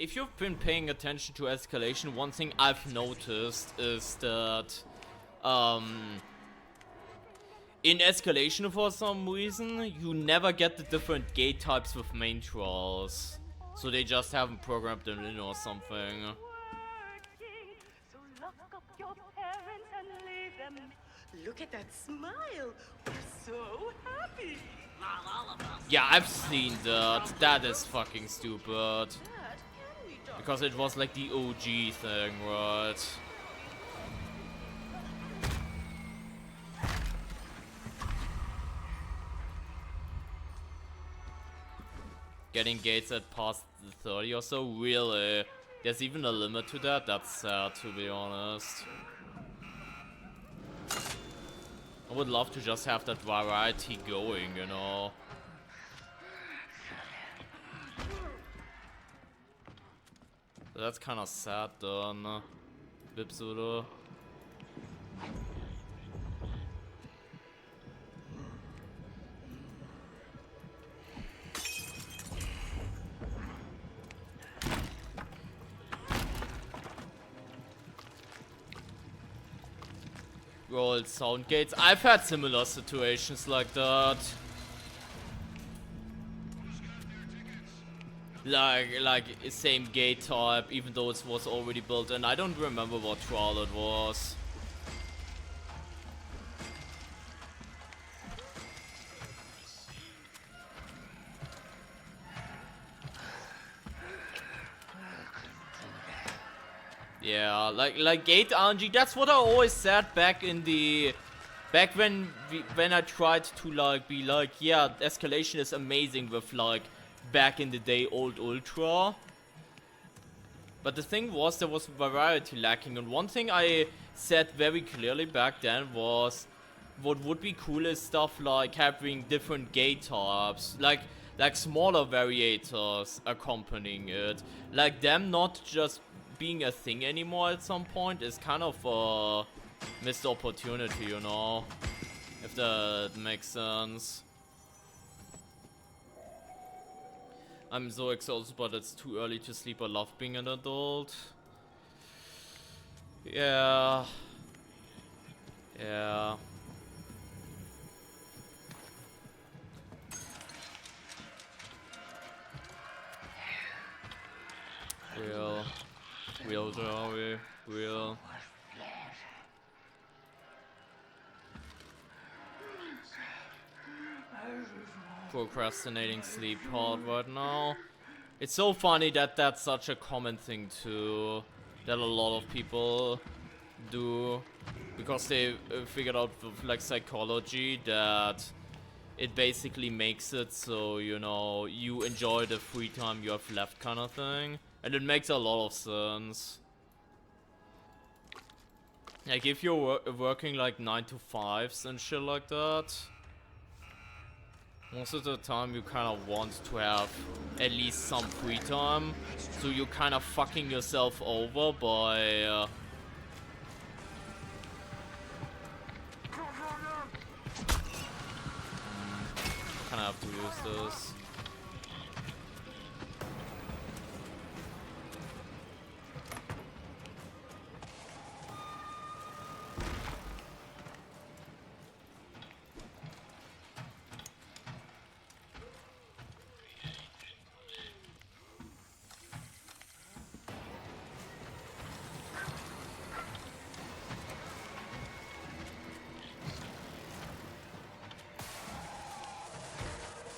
if you've been paying attention to escalation, one thing I've noticed is that in escalation, for some reason, you never get the different gate types with main trials. So they just haven't programmed them in or something. Look at that smile. We're so happy. Yeah, I've seen that. That is fucking stupid. Because it was like the OG thing, right? Getting gates at past the 30 or so, really? There's even a limit to that? That's sad, to be honest. I would love to just have that variety going, you know. That's kind of sad then. Bipsudo. Rolled sound gates. I've had similar situations like that. Like same gate type, even though it was already built, and I don't remember what trial it was. Yeah, like gate RNG. That's what I always said back in the when I tried to like be like, yeah, escalation is amazing with like back in the day old Ultra. But the thing was, there was variety lacking, and one thing I said very clearly back then was what would be cool is stuff like having different gate types, like smaller variators accompanying it, like them not just being a thing anymore at some point is kind of a missed opportunity, you know, if that makes sense. I'm so exhausted, but it's too early to sleep. I love being an adult. Yeah. Yeah. Real Joey. Real. Procrastinating sleep hard right now. It's so funny that that's such a common thing too, that a lot of people do, because they figured out with like psychology that it basically makes it so, you know, you enjoy the free time you have left kind of thing, and it makes a lot of sense. Like if you're working like 9 to 5s and shit like that, most of the time you kind of want to have at least some free time, so you're kind of fucking yourself over by kind of have to use this.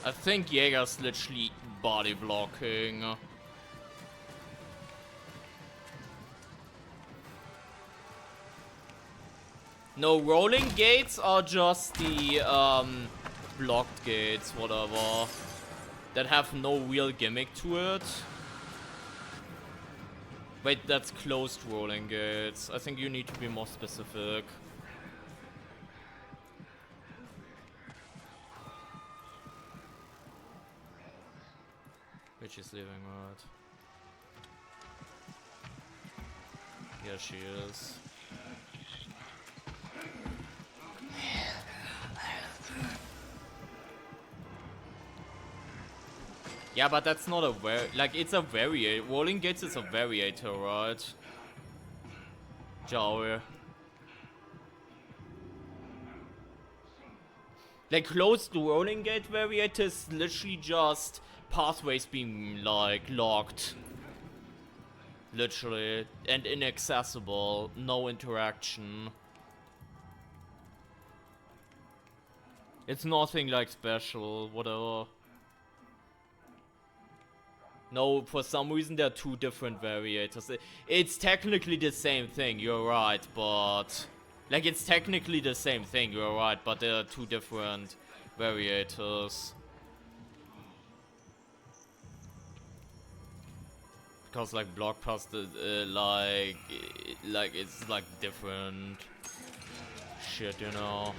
I think Jaeger's literally body blocking. No, rolling gates are just the blocked gates, whatever, that have no real gimmick to it. Wait, that's closed rolling gates. I think you need to be more specific. Which is leaving, right? Yeah, she is. Yeah, but that's not a like, it's a variator. Rolling gates is a variator, right? Jaeger. Like, closed rolling gate variator is literally just pathways being, like, locked. Literally. And inaccessible. No interaction. It's nothing, like, special. Whatever. No, for some reason there are two different variators. It's technically the same thing, you're right, but... Like, it's technically the same thing, you're right, but there are two different variators. Because, like, Blockbuster, like, it's, like, different shit, you know?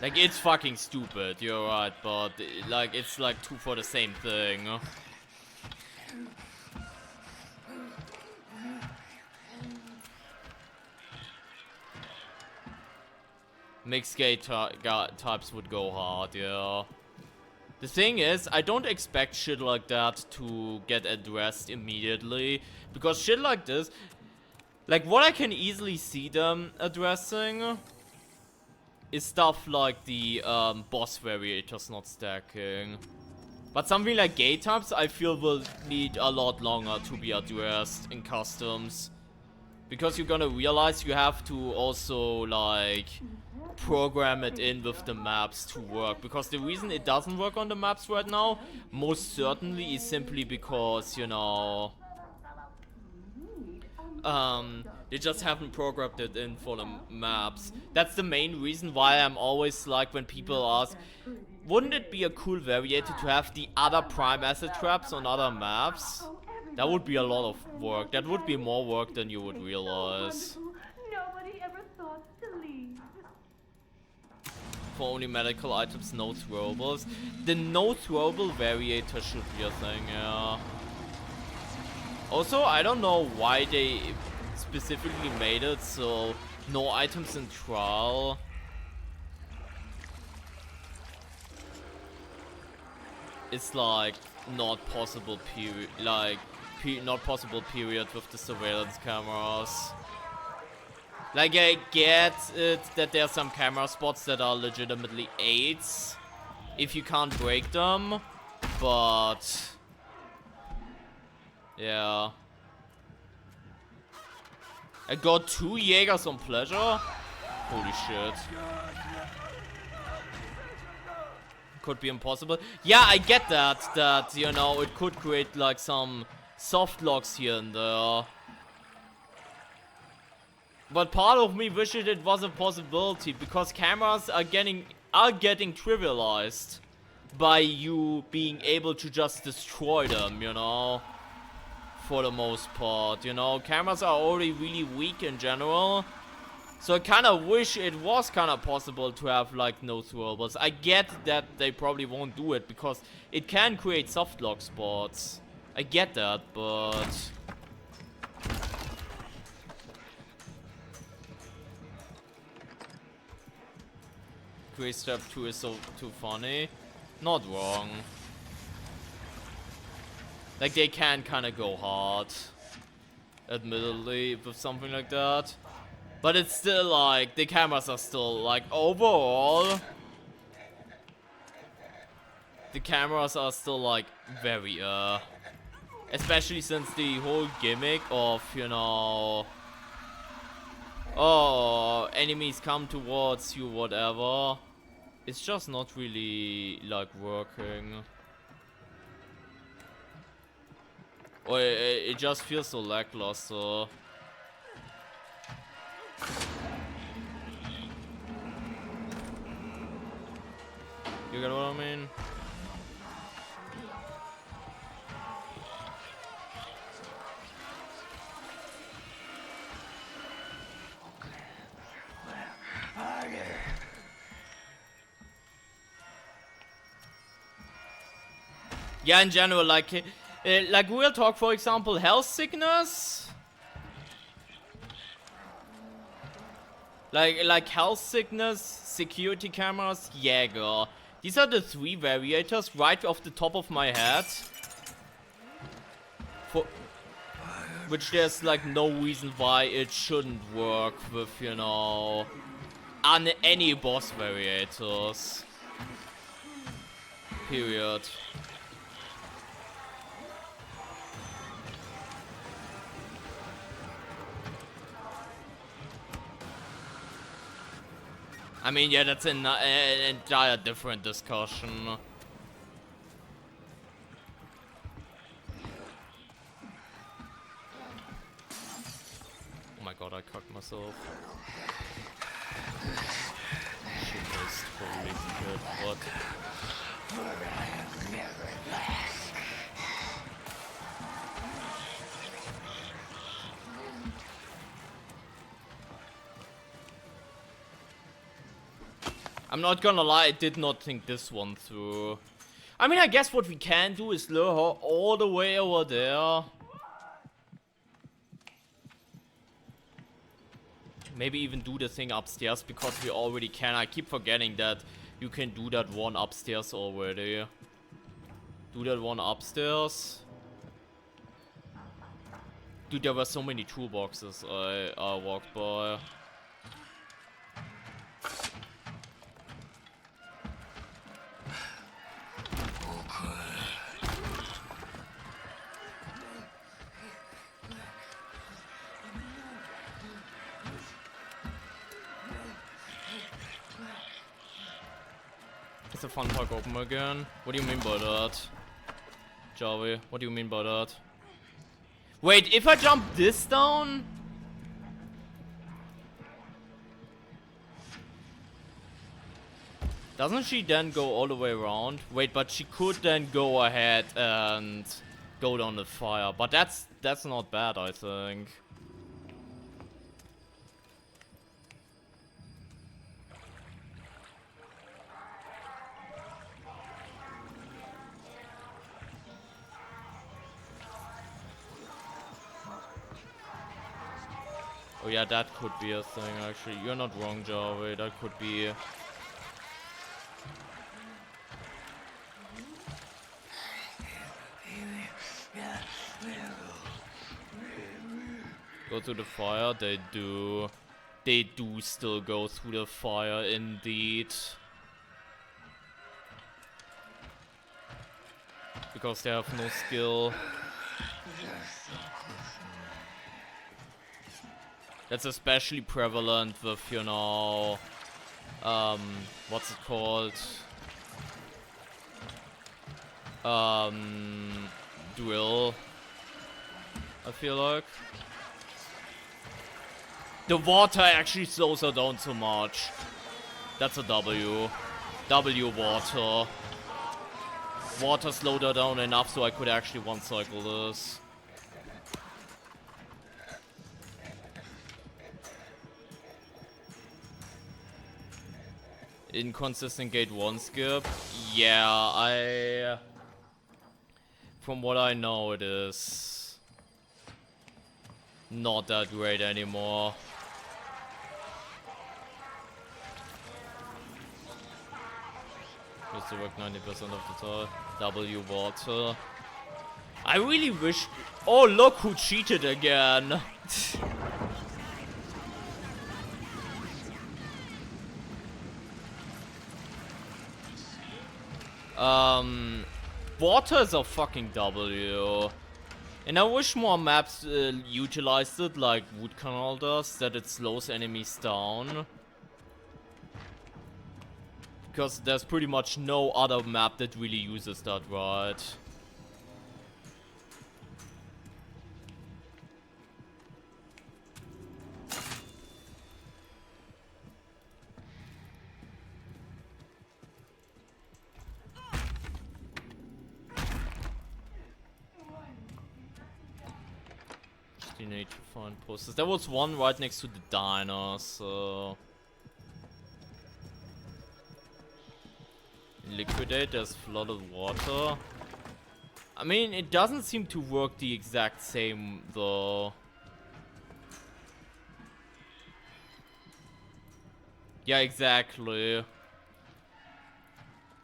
Like, it's fucking stupid, you're right, but, like, it's, like, two for the same thing. Mixed gate types would go hard, yeah. The thing is, I don't expect shit like that to get addressed immediately. Because shit like this, like, what I can easily see them addressing is stuff like the boss variators not stacking. But something like gate types, I feel will need a lot longer to be addressed in customs. Because you're gonna realize you have to also, like, program it in with the maps to work. Because the reason it doesn't work on the maps right now, most certainly, is simply because, you know, they just haven't programmed it in for the maps. That's the main reason why I'm always like, when people ask, wouldn't it be a cool variator to have the other prime acid traps on other maps? That would be a lot of work. That would be more work than you would realize. Nobody ever thought to leave. For only medical items, no throwables. The no throwable variator should be a thing, yeah. Also, I don't know why they specifically made it so no items in trial. It's like not possible period, like not possible period with the surveillance cameras. Like, I get it that there are some camera spots that are legitimately aids if you can't break them, but yeah. I got 2 Jaegers on pleasure? Holy shit. Could be impossible. Yeah, I get that, you know, it could create like some soft locks here and there. But part of me wished it was a possibility, because cameras are getting trivialized by you being able to just destroy them, you know. For the most part, you know, cameras are already really weak in general. So I kind of wish it was kind of possible to have like no throwables. I get that they probably won't do it because it can create soft lock spots. I get that, but Grace Step 2 is so too funny. Not wrong. Like, they can kind of go hard, admittedly, with something like that. But it's still like, the cameras are still like, overall, the cameras are still like very, especially since the whole gimmick of, you know, oh, enemies come towards you, whatever, it's just not really like working. Or it just feels so lackluster. You get what I mean? Yeah, in general, like real talk, for example, health sickness. Like health sickness, security cameras, Jaeger. These are the 3 variators right off the top of my head. For which there's like no reason why it shouldn't work with, you know, on any boss variators. Period. I mean, yeah, that's an entire different discussion. Oh my god, I cocked myself. Shit is totally good. What? I'm not gonna lie, I did not think this one through. I mean, I guess what we can do is lure her all the way over there. Maybe even do the thing upstairs because we already can. I keep forgetting that you can do that one upstairs already. Do that one upstairs. Dude, there were so many toolboxes I walked by. Is the fun park open again? What do you mean by that? Javi, what do you mean by that? Wait, if I jump this down? Doesn't she then go all the way around? Wait, but she could then go ahead and go down the fire. But that's not bad, I think. Oh yeah, that could be a thing actually. You're not wrong, Javi. That could be. Go through the fire, they do. They do still go through the fire, indeed. Because they have no skill. That's especially prevalent with, you know, what's it called? Drill, I feel like. The water actually slows her down so much. That's a W. W water. Water slowed her down enough so I could actually one-cycle this. Inconsistent gate 1 skip. Yeah, from what I know, it is not that great anymore. Used to work 90% of the time. W water. I really wish. Oh, look who cheated again. Water is a fucking W. And I wish more maps utilized it like Wood Canal does, that it slows enemies down. Because there's pretty much no other map that really uses that right. You need to find posters. There was one right next to the diner, so... Liquidate, there's flooded water. I mean, it doesn't seem to work the exact same, though. Yeah, exactly.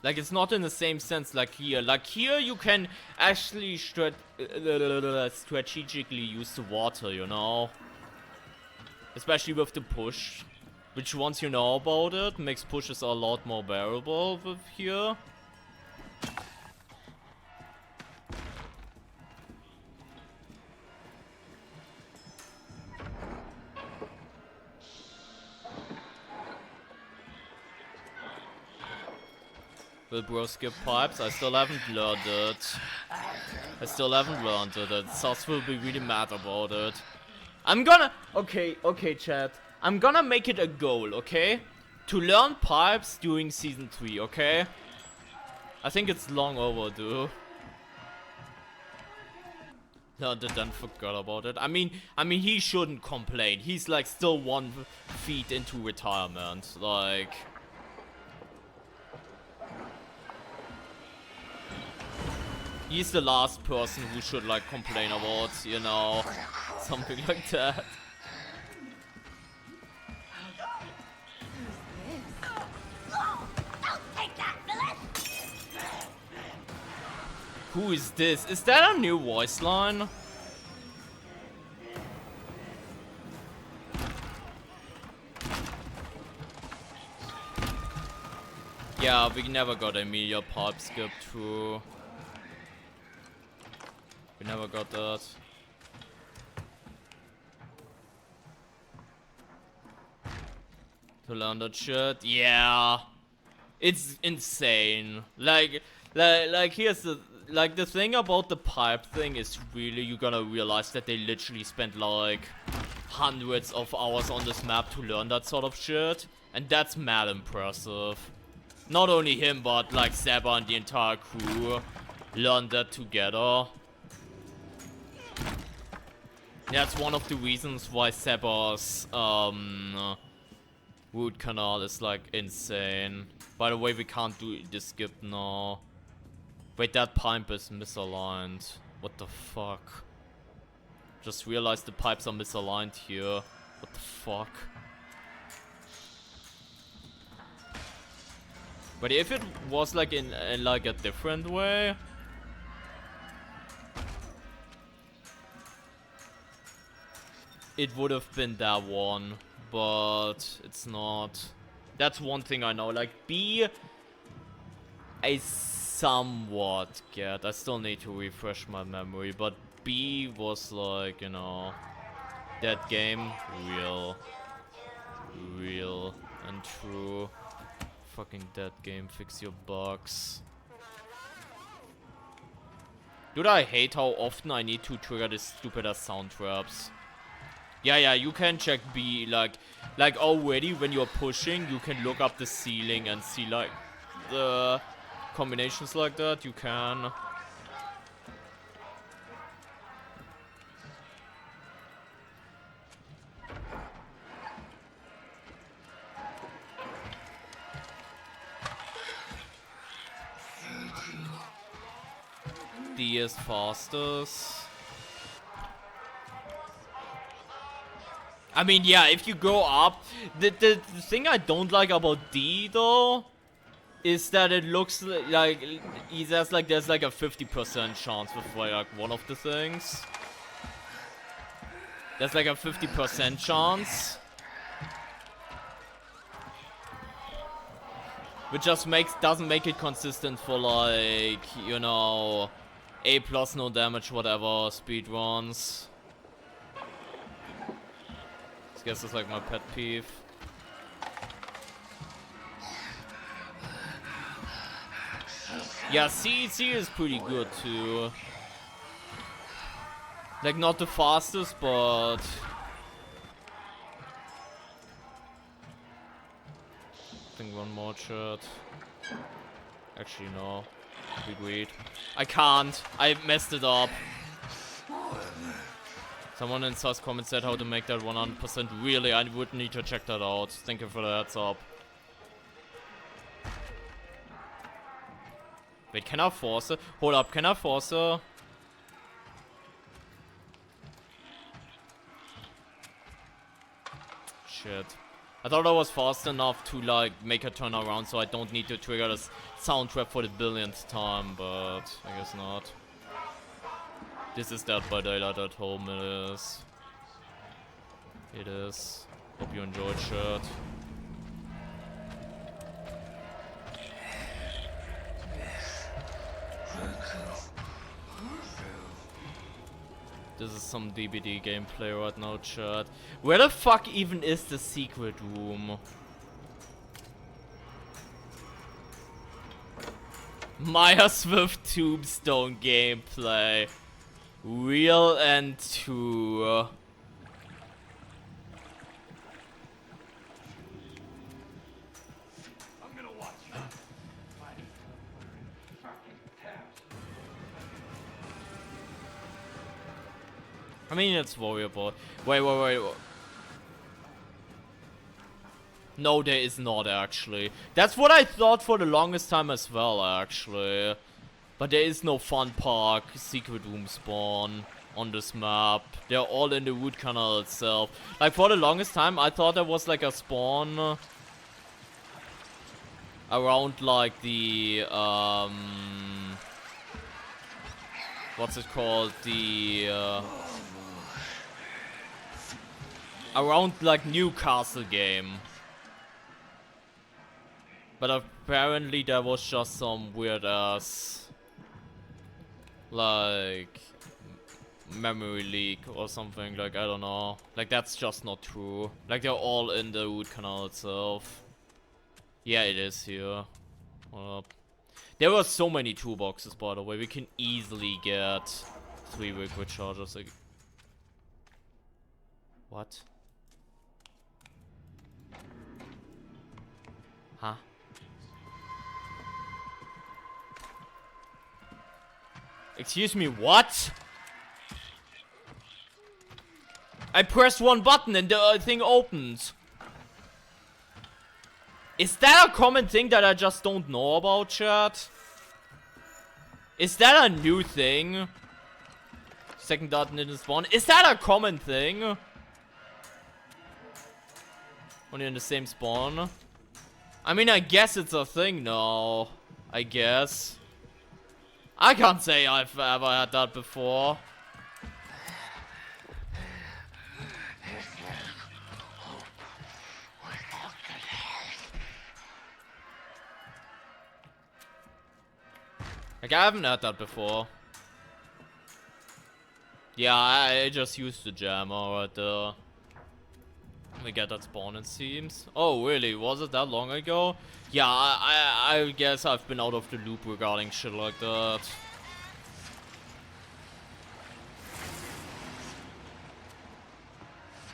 Like, it's not in the same sense like here. Like, here you can actually strategically use the water, you know? Especially with the push. Which, once you know about it, makes pushes a lot more bearable with here. Will bro skip pipes? I still haven't learned it. Sus will be really mad about it. I'm gonna... Okay, chat. I'm gonna make it a goal, okay? To learn pipes during season 3, okay? I think it's long overdue. Learned it then forgot about it. I mean, he shouldn't complain. He's like still 1 feet into retirement. Like... He's the last person who should, like, complain about, you know, something like that. Who is this? Is that a new voice line? Yeah, we never got a media pipe skip through. We never got that. To learn that shit? Yeah. It's insane. Like here's the... Like, the thing about the pipe thing is really, you're gonna realize that they literally spent, like, hundreds of hours on this map to learn that sort of shit. And that's mad impressive. Not only him, but, like, Seba and the entire crew learned that together. That's one of the reasons why Seba's root canal is like insane. By the way, we can't do this skip now. Wait, that pipe is misaligned. What the fuck? Just realized the pipes are misaligned here. What the fuck? But if it was like in like a different way. It would have been that one, but it's not. That's one thing I know. Like, B, I somewhat get. I still need to refresh my memory, but B was like, you know, that game, real and true. Fucking dead game, fix your bugs. Dude, I hate how often I need to trigger these stupid ass sound traps. Yeah, you can check B, like already when you're pushing, you can look up the ceiling and see, like, the combinations like that, you can. D is fastest. I mean, yeah, if you go up, the thing I don't like about D though is that it looks like there's like a 50% chance with like one of the things. There's like a 50% chance, which just doesn't make it consistent for, like, you know, A plus no damage whatever speedruns. I guess it's like my pet peeve. Yeah, C is pretty good too. Like, not the fastest, but I think one more shot. Actually, no. Agreed. I can't. I messed it up. Someone in Sus comments said how to make that 100%. Really, I would need to check that out. Thank you for the heads up. Wait, can I force it? Hold up, can I force her? Shit. I thought I was fast enough to like make her turn around so I don't need to trigger this sound trap for the billionth time, but I guess not. This is Dead by Daylight at home, it is. It is. Hope you enjoyed, shirt. This is some DBD gameplay right now, chat. Where the fuck even is the secret room? Myers with Tombstone gameplay. Real and true. I mean, it's variable. Wait. No, there is not actually. That's what I thought for the longest time as well, actually. But there is no fun park secret room spawn on this map. They're all in the root canal itself. Like, for the longest time, I thought there was like a spawn around like the, what's it called? The, around like Newcastle game. But apparently there was just some weird ass like memory leak or something, like I don't know. Like that's just not true. Like they're all in the root canal itself. Yeah, it is here. Hold up. There were so many toolboxes, by the way. We can easily get 3 liquid chargers. What? Huh? Excuse me, what? I pressed one button and the thing opens. Is that a common thing that I just don't know about, chat? Is that a new thing? Second button didn't spawn. Is that a common thing? When you're in the same spawn? I mean, I guess it's a thing now. I guess. I can't say I've ever had that before. Like, I haven't had that before. Yeah, I just used the jammer right there. We get that spawn, it seems. Oh, really? Was it that long ago? Yeah, I guess I've been out of the loop regarding shit like that.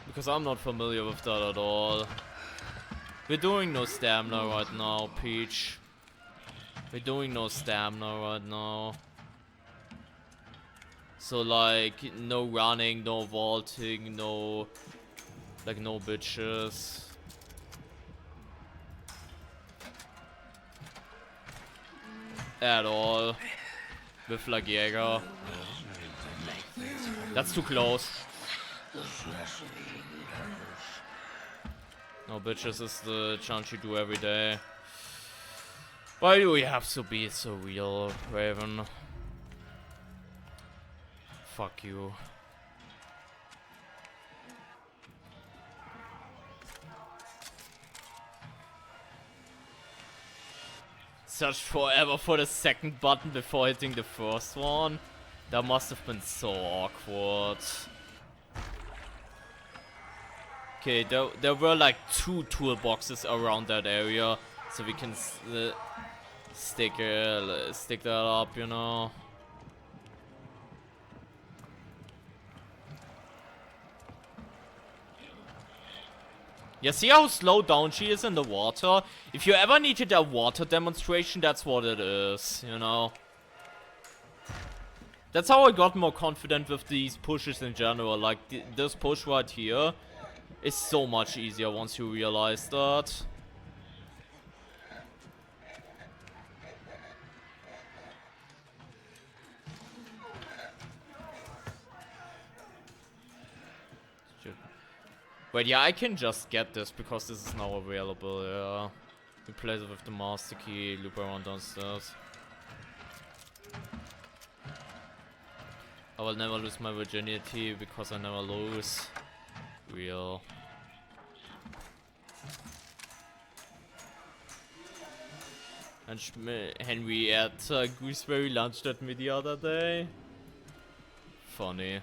Because I'm not familiar with that at all. We're doing no stamina right now, Peach. We're doing no stamina right now. So, like, no running, no vaulting, no... Like, no bitches. At all. With, like, Jaeger. That's too close. No bitches is the chant you do every day. Why do we have to be so real, Raven? Fuck you. Searched forever for the second button before hitting the first one. That must have been so awkward. Okay, there were like 2 toolboxes around that area, so we can stick that up, you know. Yeah, see how slow down she is in the water? If you ever needed a water demonstration, that's what it is, you know? That's how I got more confident with these pushes in general. Like, this push right here is so much easier once you realize that. Wait, yeah, I can just get this because this is now available, yeah. Replace it with the master key, loop around downstairs. I will never lose my virginity because I never lose. Real. And Henrietta Gooseberry launched at me the other day. Funny.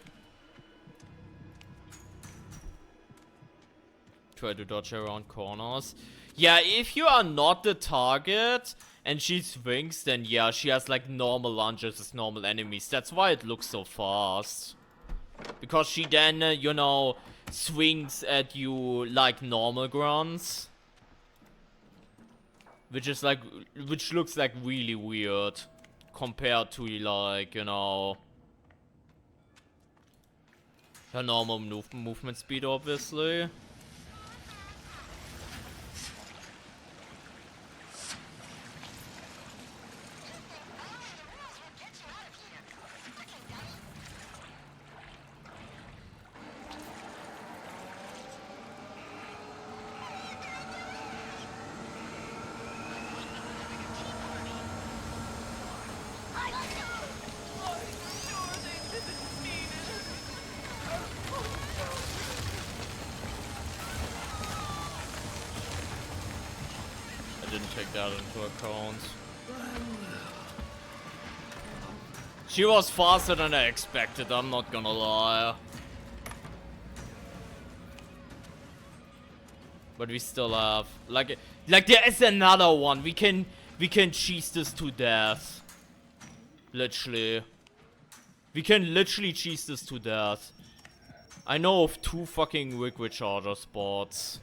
Try to dodge around corners. Yeah, if you are not the target and she swings, then yeah, she has like normal lunges as normal enemies. That's why it looks so fast. Because she then, you know, swings at you like normal grunts. Which is like, which looks like really weird compared to like, you know, her normal movement speed, obviously. Take that into account. She was faster than I expected, I'm not gonna lie. But we still have like there is another one. We can cheese this to death. Literally. We can literally cheese this to death. I know of 2 fucking Rig Recharger spots.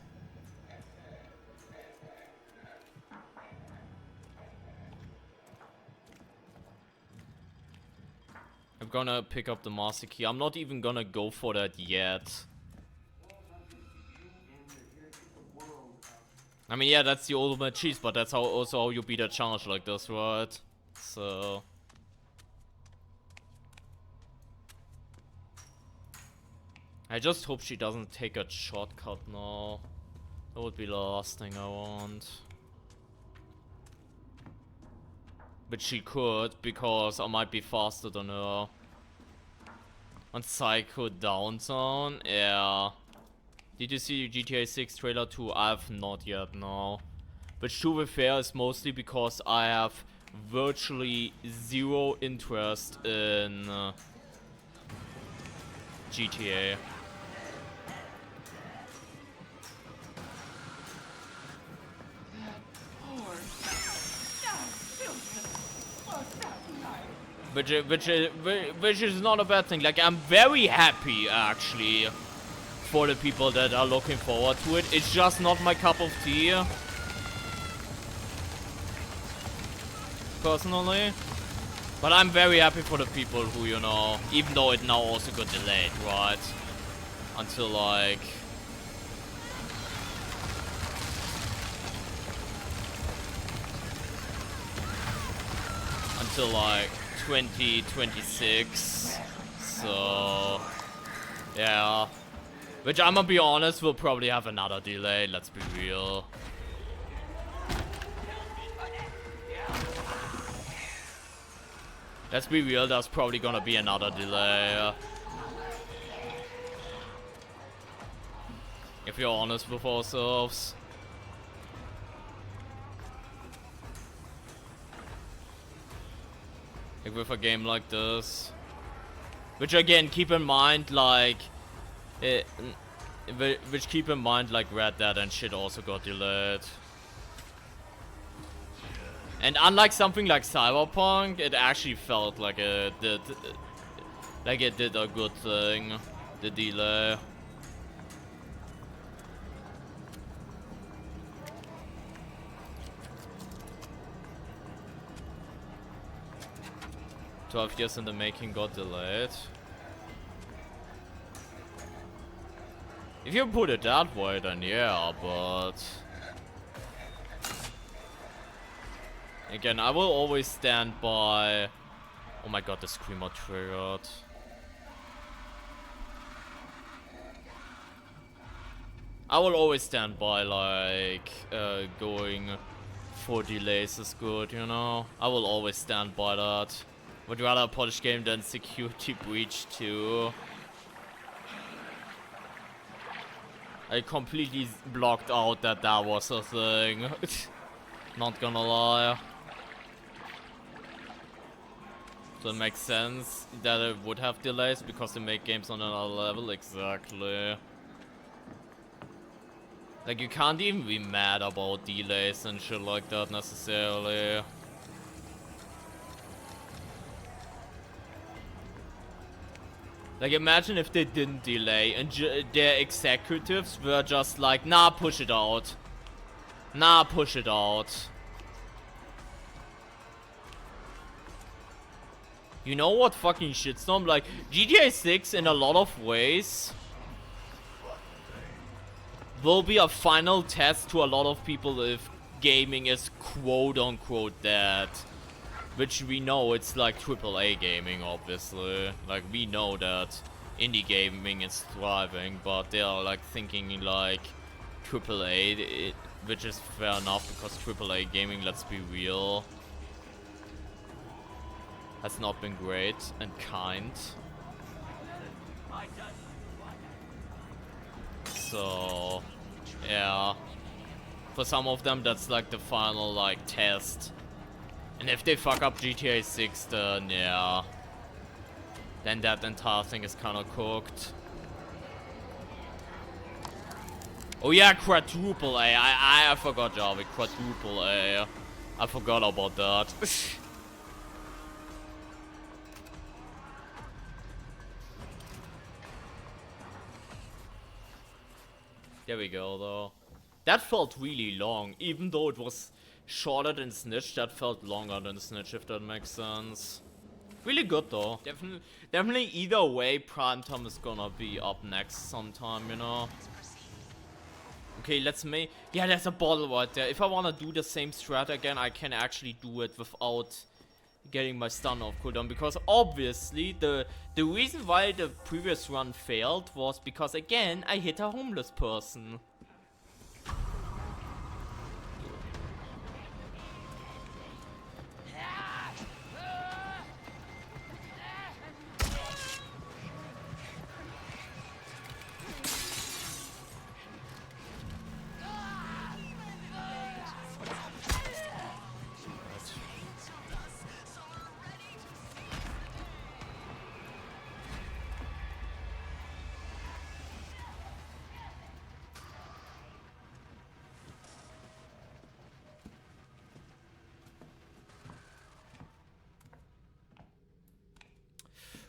I'm gonna pick up the master key. I'm not even gonna go for that yet. I mean, yeah, that's the ultimate cheese, but that's also how you beat a challenge like this, right? So... I just hope she doesn't take a shortcut now. That would be the last thing I want. But she could, because I might be faster than her. On Psycho Downtown, yeah. Did you see GTA 6 trailer 2? I have not yet, no. But to be fair, is mostly because I have virtually zero interest in GTA. Which is not a bad thing. Like, I'm very happy, actually, for the people that are looking forward to it. It's just not my cup of tea, personally. But I'm very happy for the people who, you know, even though it now also got delayed, right? Until, like... until, like... 2026, so yeah, which I'm gonna be honest will probably have another delay, let's be real. Let's be real, there's probably gonna be another delay. If you're honest with ourselves. Like with a game like this. Which again, keep in mind, like... which keep in mind, like Red Dead and shit also got delayed. And unlike something like Cyberpunk, it actually felt like it did... like it did a good thing. The delay. "12 years in the making got delayed." If you put it that way, then yeah, but... again, I will always stand by... oh my god, the screamer triggered. I will always stand by, like, going for delays is good, you know? I will always stand by that. Would rather a polished game than security breach too. I completely blocked out that that was a thing. Not gonna lie. So it makes sense that it would have delays because they make games on another level. Exactly. Like, you can't even be mad about delays and shit like that necessarily. Like, imagine if they didn't delay and their executives were just like, nah, push it out. Nah, push it out. You know what fucking shitstorm? Like, GTA 6 in a lot of ways will be a final test to a lot of people if gaming is quote-unquote dead. Which we know it's like AAA gaming, obviously. Like, we know that indie gaming is thriving, but they are like thinking like AAA, which is fair enough because AAA gaming, let's be real, has not been great and kind. So, yeah. For some of them, that's like the final like test. And if they fuck up GTA 6, then yeah. Then that entire thing is kinda cooked. Oh yeah, quadruple A. I forgot, Javi. Quadruple A. I forgot about that. There we go, though. That felt really long, even though it was shorter than Snitch. That felt longer than Snitch, if that makes sense. Really good, though. Definitely either way, Primetime is gonna be up next sometime, you know. Okay, let's make... Yeah, there's a bottle right there. If I wanna do the same strat again, I can actually do it without getting my stun off cooldown, because obviously the reason why the previous run failed was because, again, I hit a homeless person.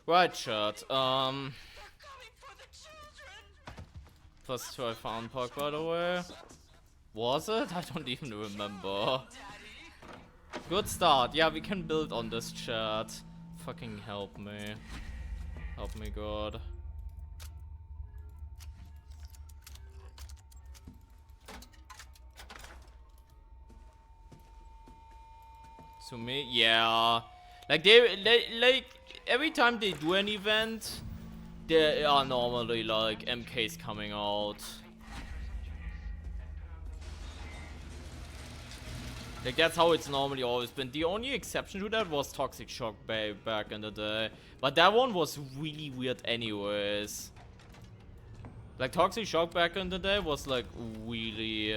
Right, chat. First try Farm Park, by the way. Was it? I don't even remember. Good start. Yeah, we can build on this, chat. Fucking help me. Help me, God. To me, yeah. Like, like, every time they do an event, there are normally, like, MKs coming out. Like, that's how it's normally always been. The only exception to that was Toxic Shock Bay back in the day. But that one was really weird anyways. Like, Toxic Shock back in the day was, like, really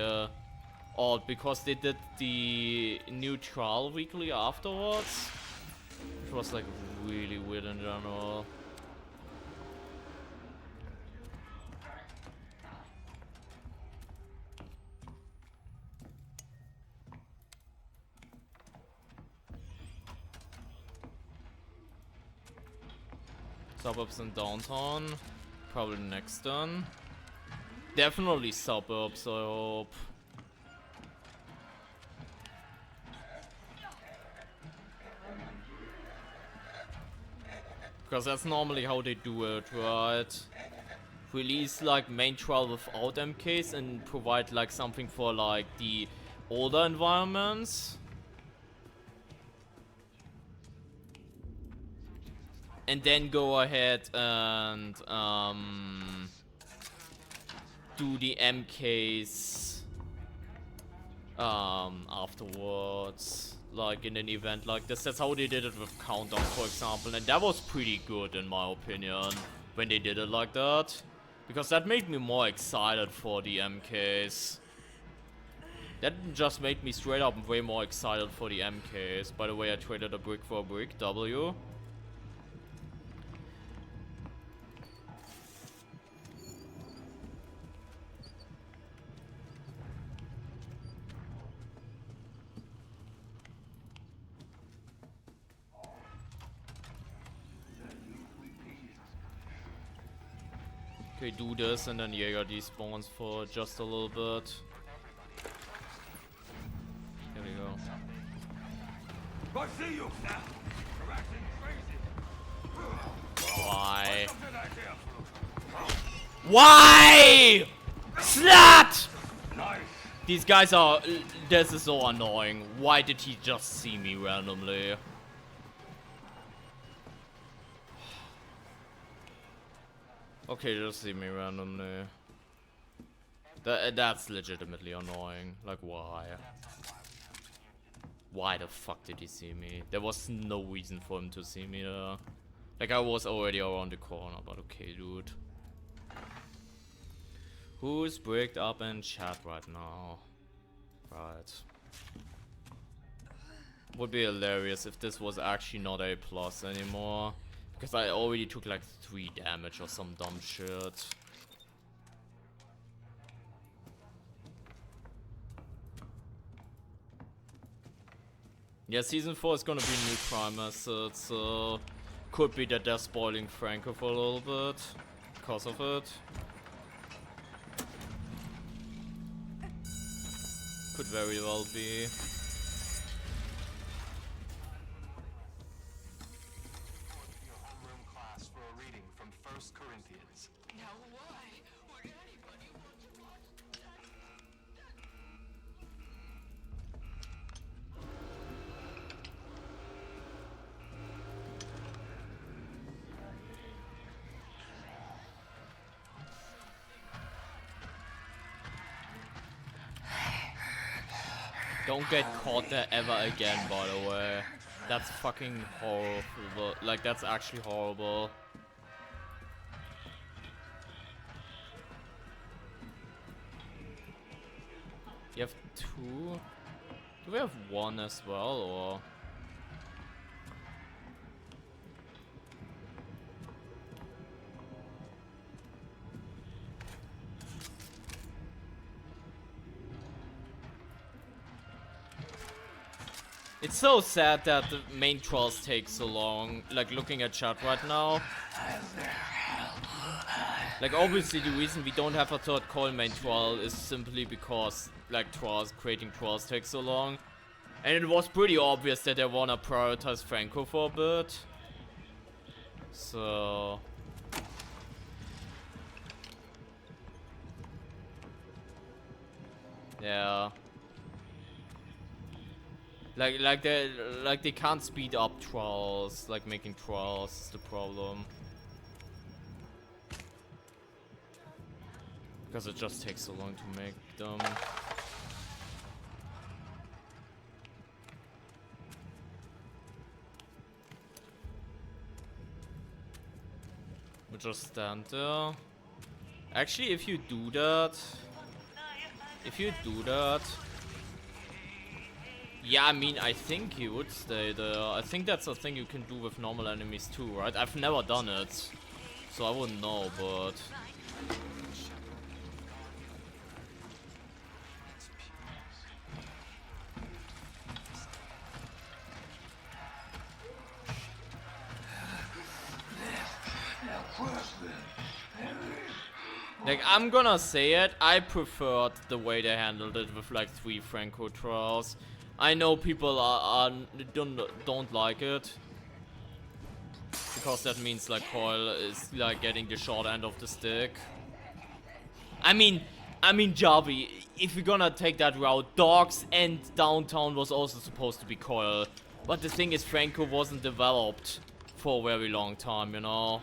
odd because they did the new trial weekly afterwards. Which was, like, really weird in general. Suburbs and downtown. Probably next turn. Definitely suburbs, I hope. Because that's normally how they do it, right? Release like main trial without MKs and provide like something for like the older environments. And then go ahead and do the MKs afterwards, like in an event like this. That's how they did it with Countdown, for example, and that was pretty good in my opinion when they did it like that, because that made me more excited for the MKs. That just made me straight up way more excited for the MKs. By the way, I traded a brick for a brick. W. Okay, do this and then Jaeger despawns for just a little bit. Here we go. I see you now. You're acting crazy. Why? Why? Slut! Nice. These guys are... This is so annoying. Why did he just see me randomly? Okay, just see me randomly. That's legitimately annoying. Like, why? Why the fuck did he see me? There was no reason for him to see me there. Like, I was already around the corner, but okay, dude. Who's bricked up in chat right now? Right. Would be hilarious if this was actually not A+ anymore. Because I already took like 3 damage or some dumb shit. Yeah, season 4 is gonna be new prime assets, so could be that they're spoiling Franco for a little bit because of it. Could very well be. Don't get caught there ever again, by the way. That's fucking horrible. Like, that's actually horrible. You have 2? Do we have 1 as well, or? It's so sad that the main trials take so long. Like, looking at chat right now. Like, obviously the reason we don't have a third call main trial is simply because, like, creating trials take so long. And it was pretty obvious that they wanna prioritize Franco for a bit. So... yeah. Like they can't speed up trials, like making trials is the problem. Because it just takes so long to make them. We just stand there. Actually, if you do that... yeah, I mean, I think he would stay there. I think that's a thing you can do with normal enemies too, right? I've never done it, so I wouldn't know, but... like, I'm gonna say it, I preferred the way they handled it with like 3 Franco trials. I know people don't like it, because that means like Coil is like getting the short end of the stick. I mean Javi, if you're gonna take that route, Dogs and Downtown was also supposed to be Coil, but the thing is Franco wasn't developed for a very long time, you know.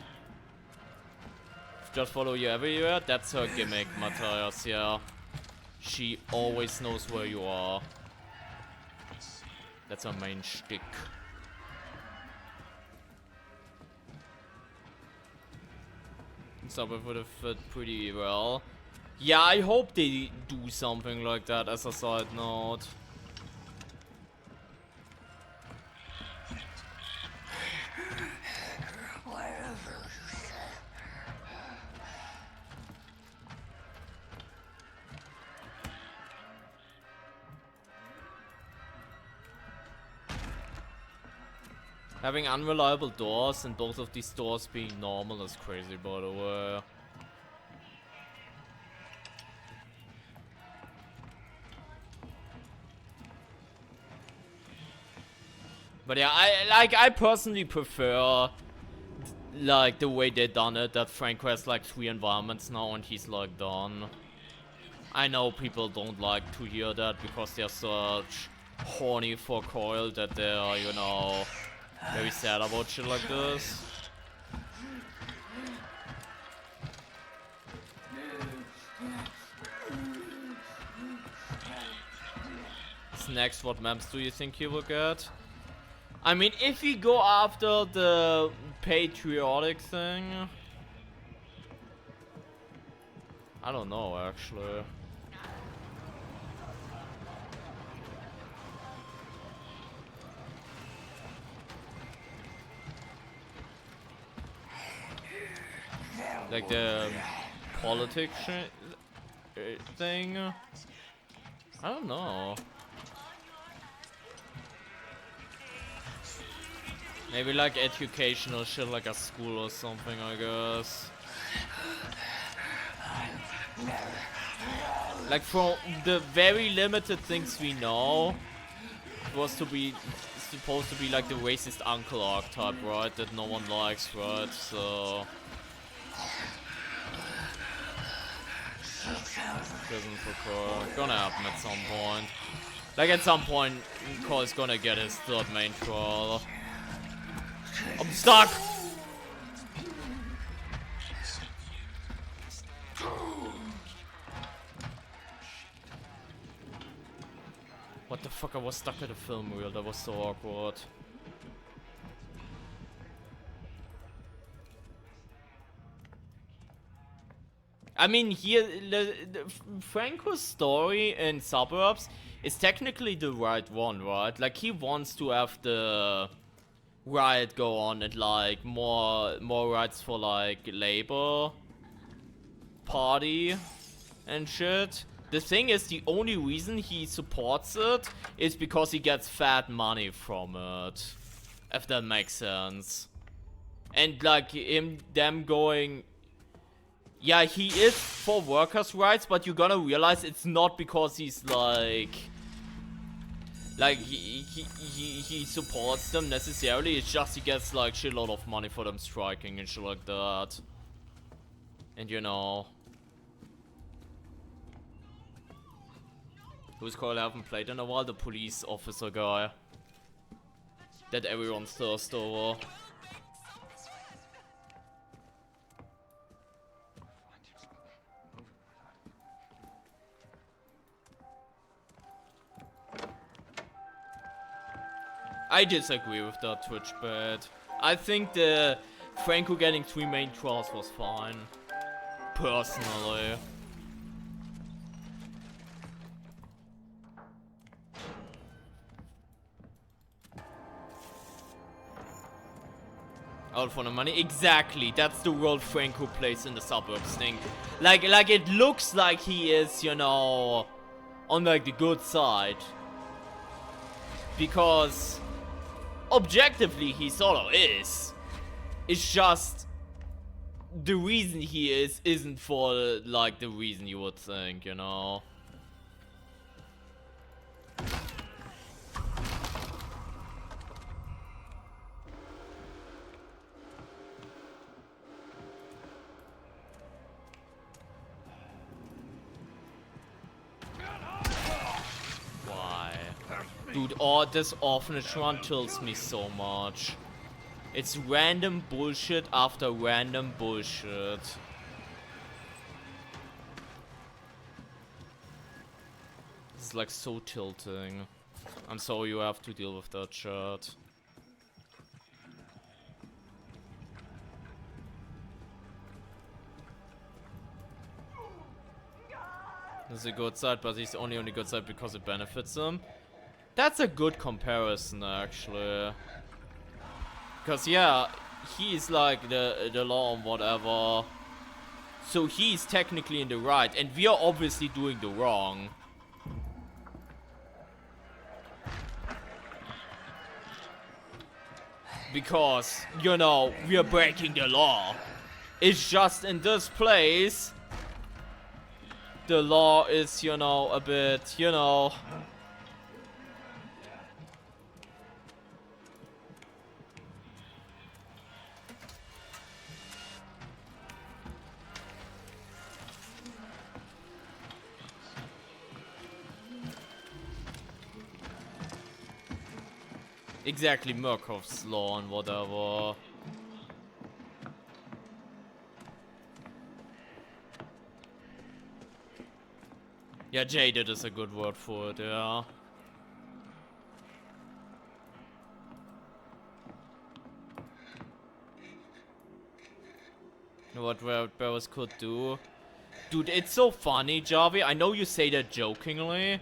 just follow you everywhere. That's her gimmick, Matthias, yeah. She always knows where you are. That's her main shtick. Suburb would have fit pretty well. Yeah, I hope they do something like that as a side note. Having unreliable doors and both of these doors being normal is crazy, by the way. But yeah, I personally prefer like the way they done it, that Franco has like 3 environments now and he's like done. I know people don't like to hear that because they're such horny for Coil that they're, you know, very sad about shit like this. Next, what maps do you think he will get? I mean, if we go after the patriotic thing, I don't know actually. Like the politics thing? I don't know. Maybe like educational shit, like a school or something, I guess. Like from the very limited things we know, it was supposed to be like the racist uncle archetype, right? That no one likes, right? So prison for Cole. Gonna happen at some point. Like at some point, Cole's gonna get his 3rd main trial. I'm stuck! What the fuck, I was stuck at a film reel, that was so awkward. I mean, here, the Franco's story in Suburbs is technically the right one, right? Like, he wants to have the riot go on and, like, more rights for, like, Labor Party and shit. The thing is, the only reason he supports it is because he gets fat money from it. If that makes sense. And, like, them going... Yeah, he is for workers' rights, but you're gonna realize it's not because he's like he supports them necessarily. It's just he gets like shitload of money for them striking and shit like that. And you know, who's called? I haven't played in a while. The police officer guy that everyone's thirsty over. I disagree with that Twitch bet. I think the Franco getting 3 main trials was fine. Personally. Out for the money? Exactly. That's the role Franco plays in the Suburbs thing. Like it looks like he is, you know, on like the good side. Because objectively, he sort of is. It's just the reason he is isn't for like the reason you would think, you know. Dude, this orphanage run tilts me so much. It's random bullshit after random bullshit. is like so tilting. I'm sorry you have to deal with that shit. This is a good side, but he's only on the good side because it benefits him. That's a good comparison, actually. Because, yeah, he's like the law and whatever. So he's technically in the right, and we are obviously doing the wrong. Because, you know, we are breaking the law. It's just in this place, the law is, you know, a bit, you know... Exactly, Murkoff's law and whatever. Yeah, jaded is a good word for it, yeah. You know what Barrows could do? Dude, it's so funny, Javi. I know you say that jokingly.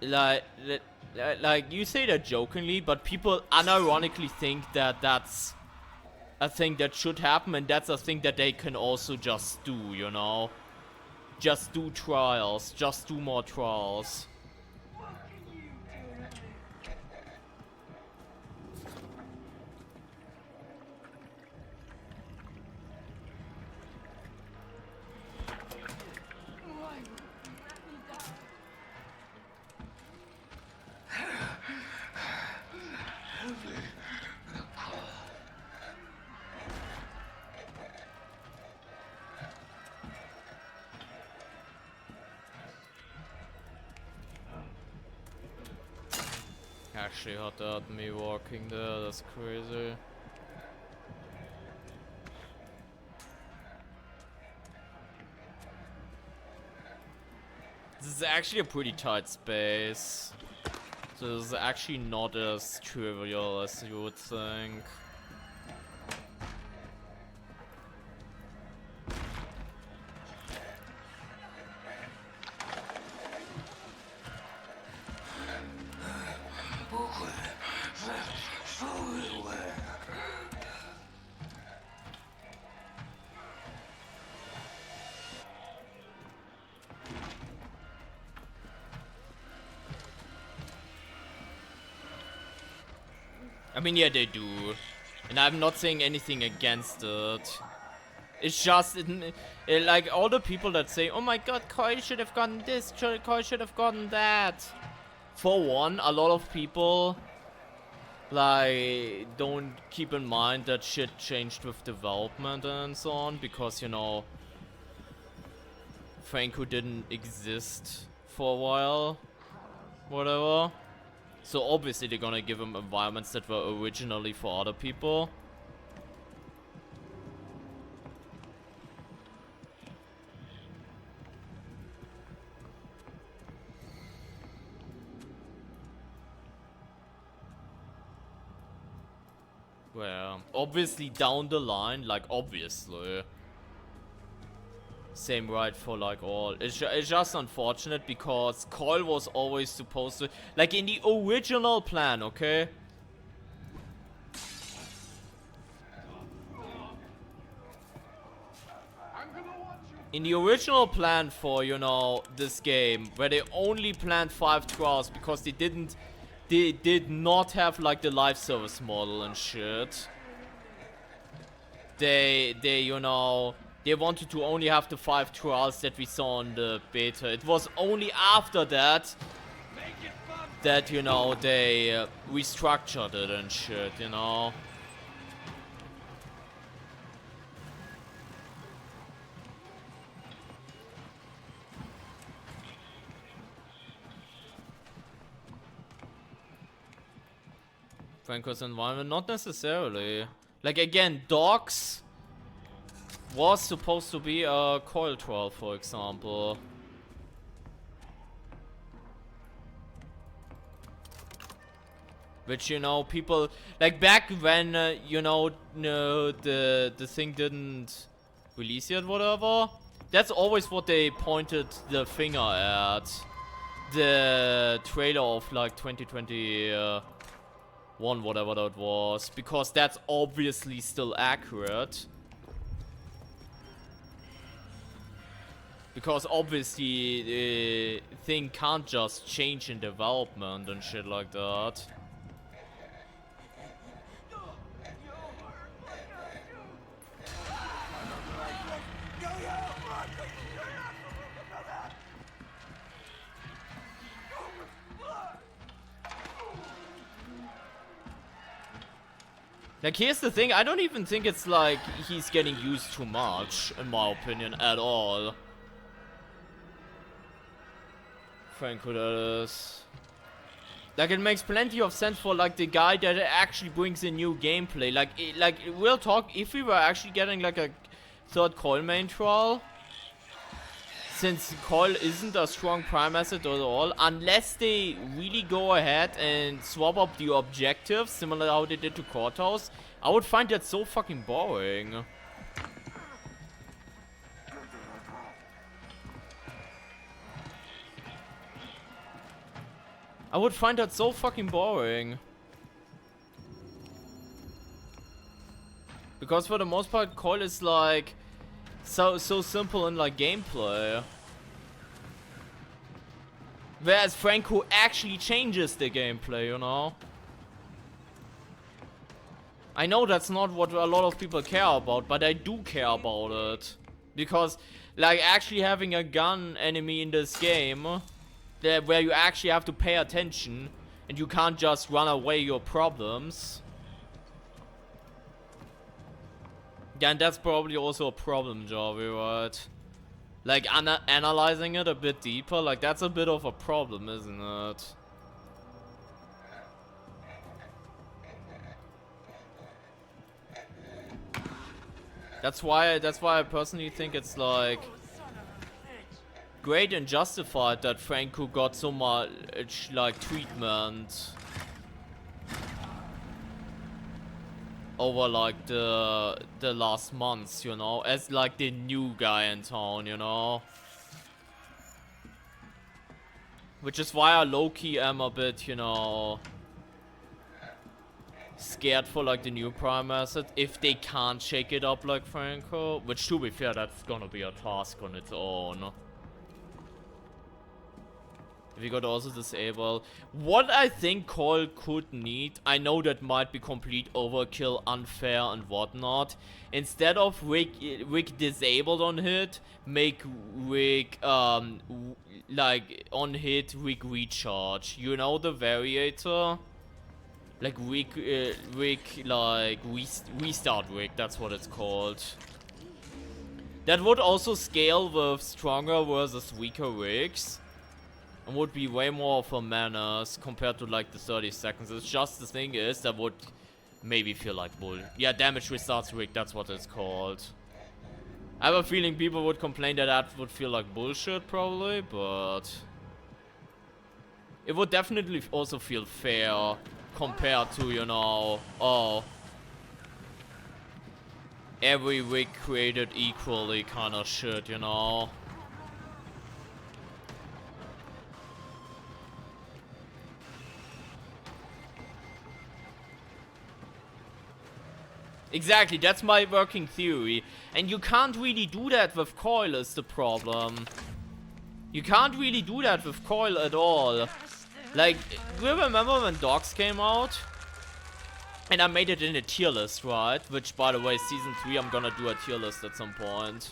Like, you say that jokingly, but people unironically think that that's a thing that should happen, and that's a thing that they can also just do, you know? Just do trials, just do more trials. Actually, had that me walking there, that's crazy. This is actually a pretty tight space. So this is actually not as trivial as you would think. I mean, yeah, they do. And I'm not saying anything against it. It's just, like, all the people that say, oh my god, Koi should have gotten this, Koi should have gotten that. For one, a lot of people, like, don't keep in mind that shit changed with development and so on. Because, you know, Franco didn't exist for a while. Whatever. So obviously they're gonna give him environments that were originally for other people. Well, obviously down the line, like obviously. Same right for like all. It's just unfortunate because Coil was always supposed to, like in the original plan, okay? In the original plan for, you know, this game, where they only planned 5 trials because they did not have like the live service model and shit. They you know, they wanted to only have the 5 trials that we saw in the beta. It was only after that that, you know, they restructured it and shit, you know. Franco's environment, not necessarily. Like again, dogs was supposed to be a coil trial, for example. Which, you know, people like back when you know, the thing didn't release yet, whatever. That's always what they pointed the finger at. The trailer of like 2021, whatever that was, because that's obviously still accurate. Because obviously the thing can't just change in development and shit like that. Like, here's the thing, I don't even think it's like he's getting used too much, in my opinion, at all. Franco, that is. Like, it makes plenty of sense for, like, the guy that actually brings in new gameplay. Like, real talk, if we were actually getting, like, a third coil main trial, since coil isn't a strong prime asset at all, unless they really go ahead and swap up the objectives, similar to how they did to Courthouse, I would find that so fucking boring. I would find that so fucking boring. Because for the most part, coil is like so simple in like gameplay. Whereas Franco actually changes the gameplay, you know? I know that's not what a lot of people care about, but I do care about it. Because, like, actually having a gun enemy in this game, where you actually have to pay attention, and you can't just run away your problems. Yeah, and that's probably also a problem, Javi, right? Like, analyzing it a bit deeper, like, that's a bit of a problem, isn't it? That's why I personally think it's, like, great and justified that Franco got so much, like, treatment over, like, the last months, you know, as, like, the new guy in town, you know. Which is why I low-key am a bit, you know, scared for, like, the new prime asset, if they can't shake it up like Franco. Which, to be fair, that's gonna be a task on its own. We got also disable. What I think Cole could need, I know that might be complete overkill, unfair and whatnot. Instead of Rick disabled on hit, make Rick like on hit Rick recharge. You know, the variator? Like Rick like restart Rick, that's what it's called. That would also scale with stronger versus weaker Ricks. And would be way more of a menace compared to like the 30 seconds. It's just the thing is that would maybe feel like bull. Yeah, damage restarts Rick, that's what it's called. I have a feeling people would complain that that would feel like bullshit probably, but it would definitely also feel fair compared to, you know, oh, every Rick created equally kind of shit, you know. Exactly, that's my working theory. And you can't really do that with coil is the problem. You can't really do that with coil at all. Like, do you remember when Dogs came out? And I made it in a tier list, right? Which, by the way, season 3 I'm gonna do a tier list at some point.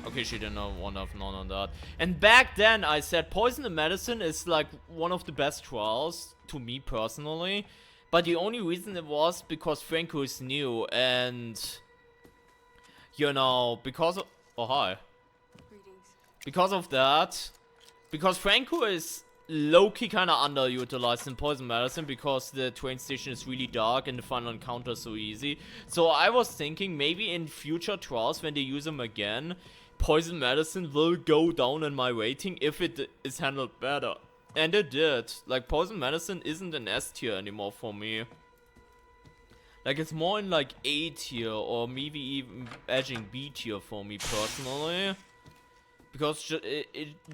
Okay, she didn't want to have none on that. And back then I said Poison and Medicine is like one of the best trials to me personally. But the only reason it was because Franco is new and, you know, because of... Oh, hi. Greetings. Because of that. Because Franco is low-key kind of underutilized in Poison Medicine because the train station is really dark and the final encounter is so easy. So I was thinking maybe in future trials when they use them again, Poison Medicine will go down in my rating if it is handled better. And it did. Like, Poison Medicine isn't an S tier anymore for me. Like, it's more in like A tier or maybe even edging B tier for me personally. Because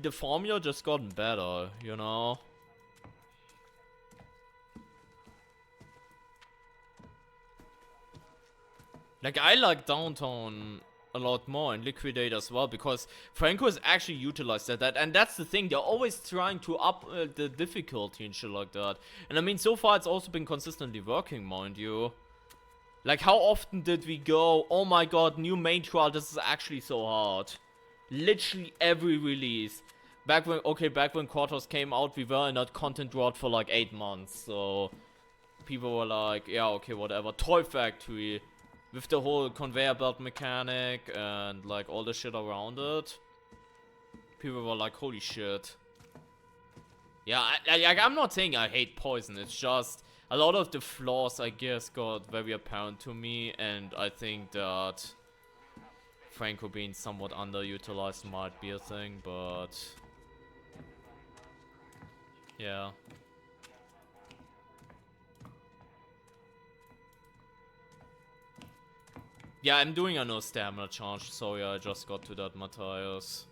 the formula just gotten better, you know? Like, I like Downtown a lot more and Liquidate as well, because Franco is actually utilized at that, and that's the thing, they're always trying to up the difficulty and shit like that. And I mean, so far it's also been consistently working, mind you. Like, how often did we go, oh my god, new main trial, this is actually so hard. Literally every release. Back when Kotzwurst came out, we were in that content drought for like 8 months, so people were like, yeah, okay, whatever. Toy Factory, with the whole conveyor belt mechanic and like all the shit around it. People were like, holy shit. Yeah, I'm not saying I hate Poison, it's just a lot of the flaws, I guess, got very apparent to me, and I think that Franco being somewhat underutilized might be a thing, but yeah. Yeah, I'm doing a no stamina charge, so yeah, I just got to that, Matthias.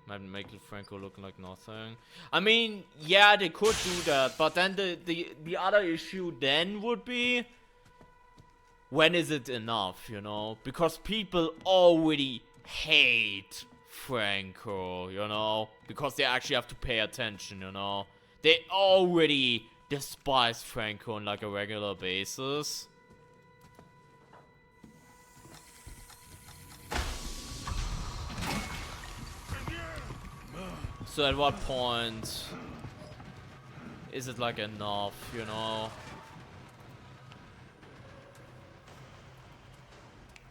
Might make Franco look like nothing. I mean, yeah, they could do that, but then the other issue then would be, when is it enough, you know? Because people already hate Franco, you know? Because they actually have to pay attention, you know? They already despise Franco on like a regular basis. So at what point is it like enough, you know?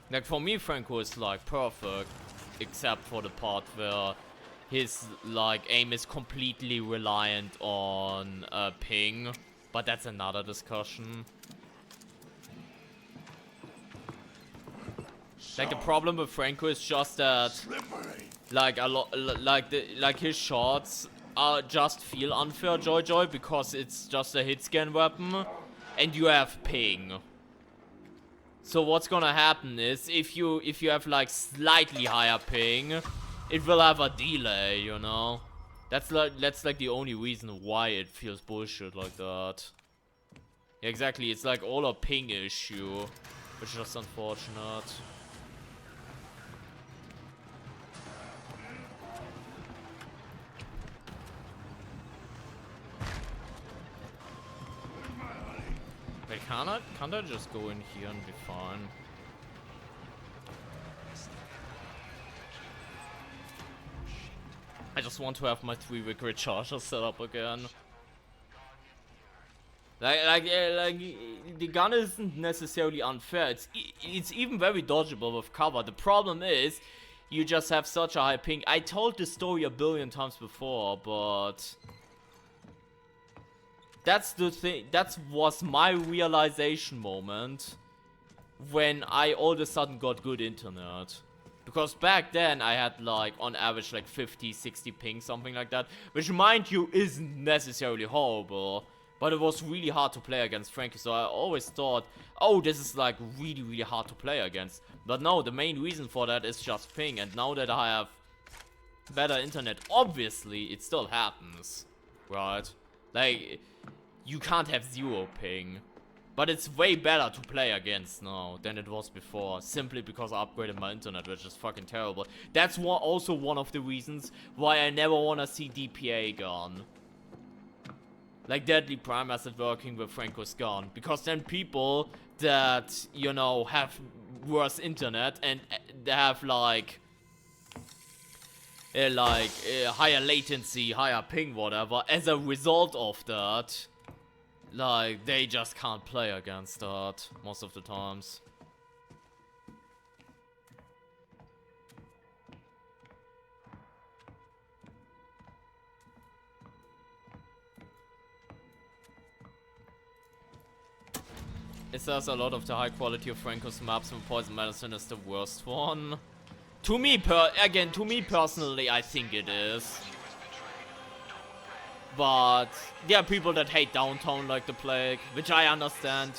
Like, for me, Franco is like perfect, except for the part where his like aim is completely reliant on ping, but that's another discussion. Like, the problem with Franco is just that, like, like his shots are just feel unfair, Joy, because it's just a hit scan weapon, and you have ping. So what's gonna happen is, if you have like slightly higher ping, it will have a delay, you know? That's like the only reason why it feels bullshit like that. Yeah, exactly, it's like all a ping issue, which is just unfortunate. Wait, can't I just go in here and be fine? I just want to have my 3-wick recharger set up again. Like the gun isn't necessarily unfair. It's even very dodgeable with cover. The problem is, you just have such a high ping. I told this story a billion times before, but that's the thing. That was my realization moment when I all of a sudden got good internet. Because back then I had like on average like 50, 60 ping, something like that. Which, mind you, isn't necessarily horrible. But it was really hard to play against Frankie. So I always thought, oh, this is like really, really hard to play against. But no, the main reason for that is just ping. And now that I have better internet, obviously it still happens. Right? Like, you can't have 0 ping. But it's way better to play against now than it was before. Simply because I upgraded my internet, which is fucking terrible. That's also one of the reasons why I never want to see DPA gone. Like Deadly Prime Asset working with Franco's gun. Because then people that, you know, have worse internet and they have like higher latency, higher ping, whatever, as a result of that, like, they just can't play against that most of the times. It says a lot of the high quality of Franco's maps and Poison Medicine is the worst one. To me, personally, I think it is. But there are people that hate Downtown like the plague, which I understand.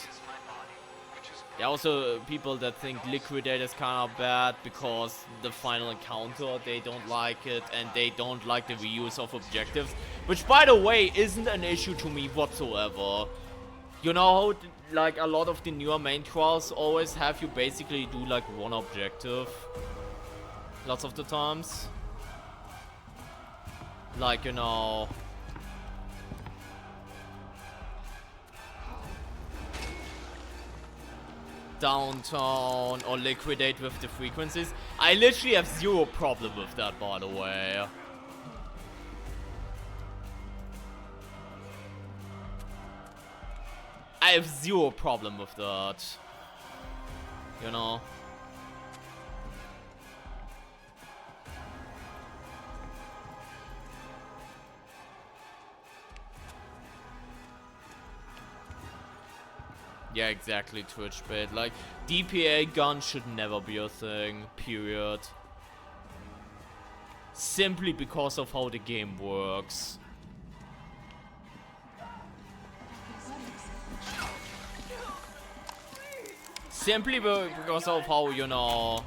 There are also people that think Liquidate is kind of bad because the final encounter, they don't like it, and they don't like the reuse of objectives, which, by the way, isn't an issue to me whatsoever. You know, like a lot of the newer main trials always have you basically do like one objective. Lots of the times. Like, you know, Downtown or Liquidate with the frequencies. I literally have zero problem with that, by the way. I have zero problem with that. You know. Yeah, exactly, Twitch bait. Like, DPA gun should never be a thing, period. Simply because of how the game works. Simply because of how, you know,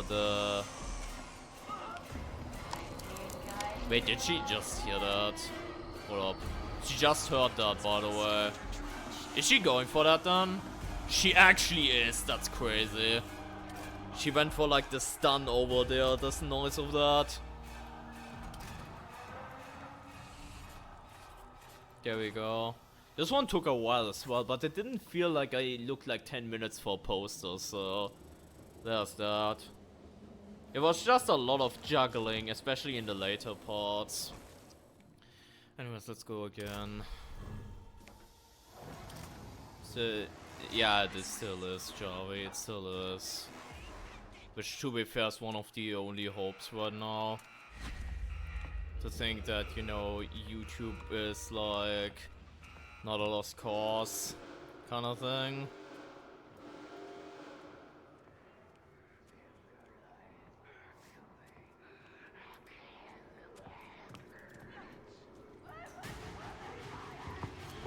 the... Wait, did she just hear that? Hold up. She just heard that, by the way. Is she going for that then? She actually is, that's crazy. She went for like the stun over there, this noise of that. There we go. This one took a while as well, but it didn't feel like I looked like 10 minutes for a poster, so there's that. It was just a lot of juggling, especially in the later parts. Anyways, let's go again. So, yeah, this still is Javi, it still is. Which, to be fair, is one of the only hopes right now. To think that, you know, YouTube is like not a lost cause kind of thing.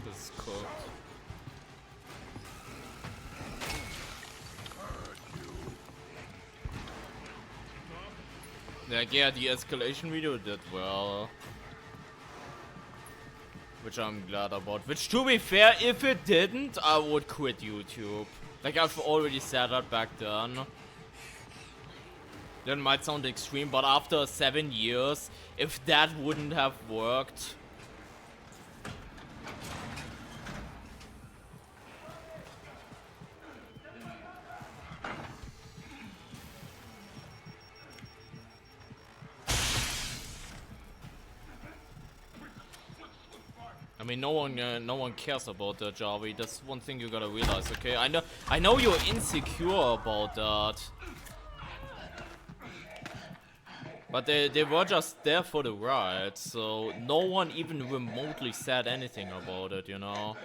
This is cooked. Like, yeah, the escalation video did well. Which I'm glad about. Which, to be fair, if it didn't, I would quit YouTube. Like, I've already said that back then. That might sound extreme, but after 7 years, if that wouldn't have worked... I mean, no one cares about that, Javi. That's one thing you gotta realize, okay? I know you're insecure about that. But they were just there for the ride, so no one even remotely said anything about it, you know?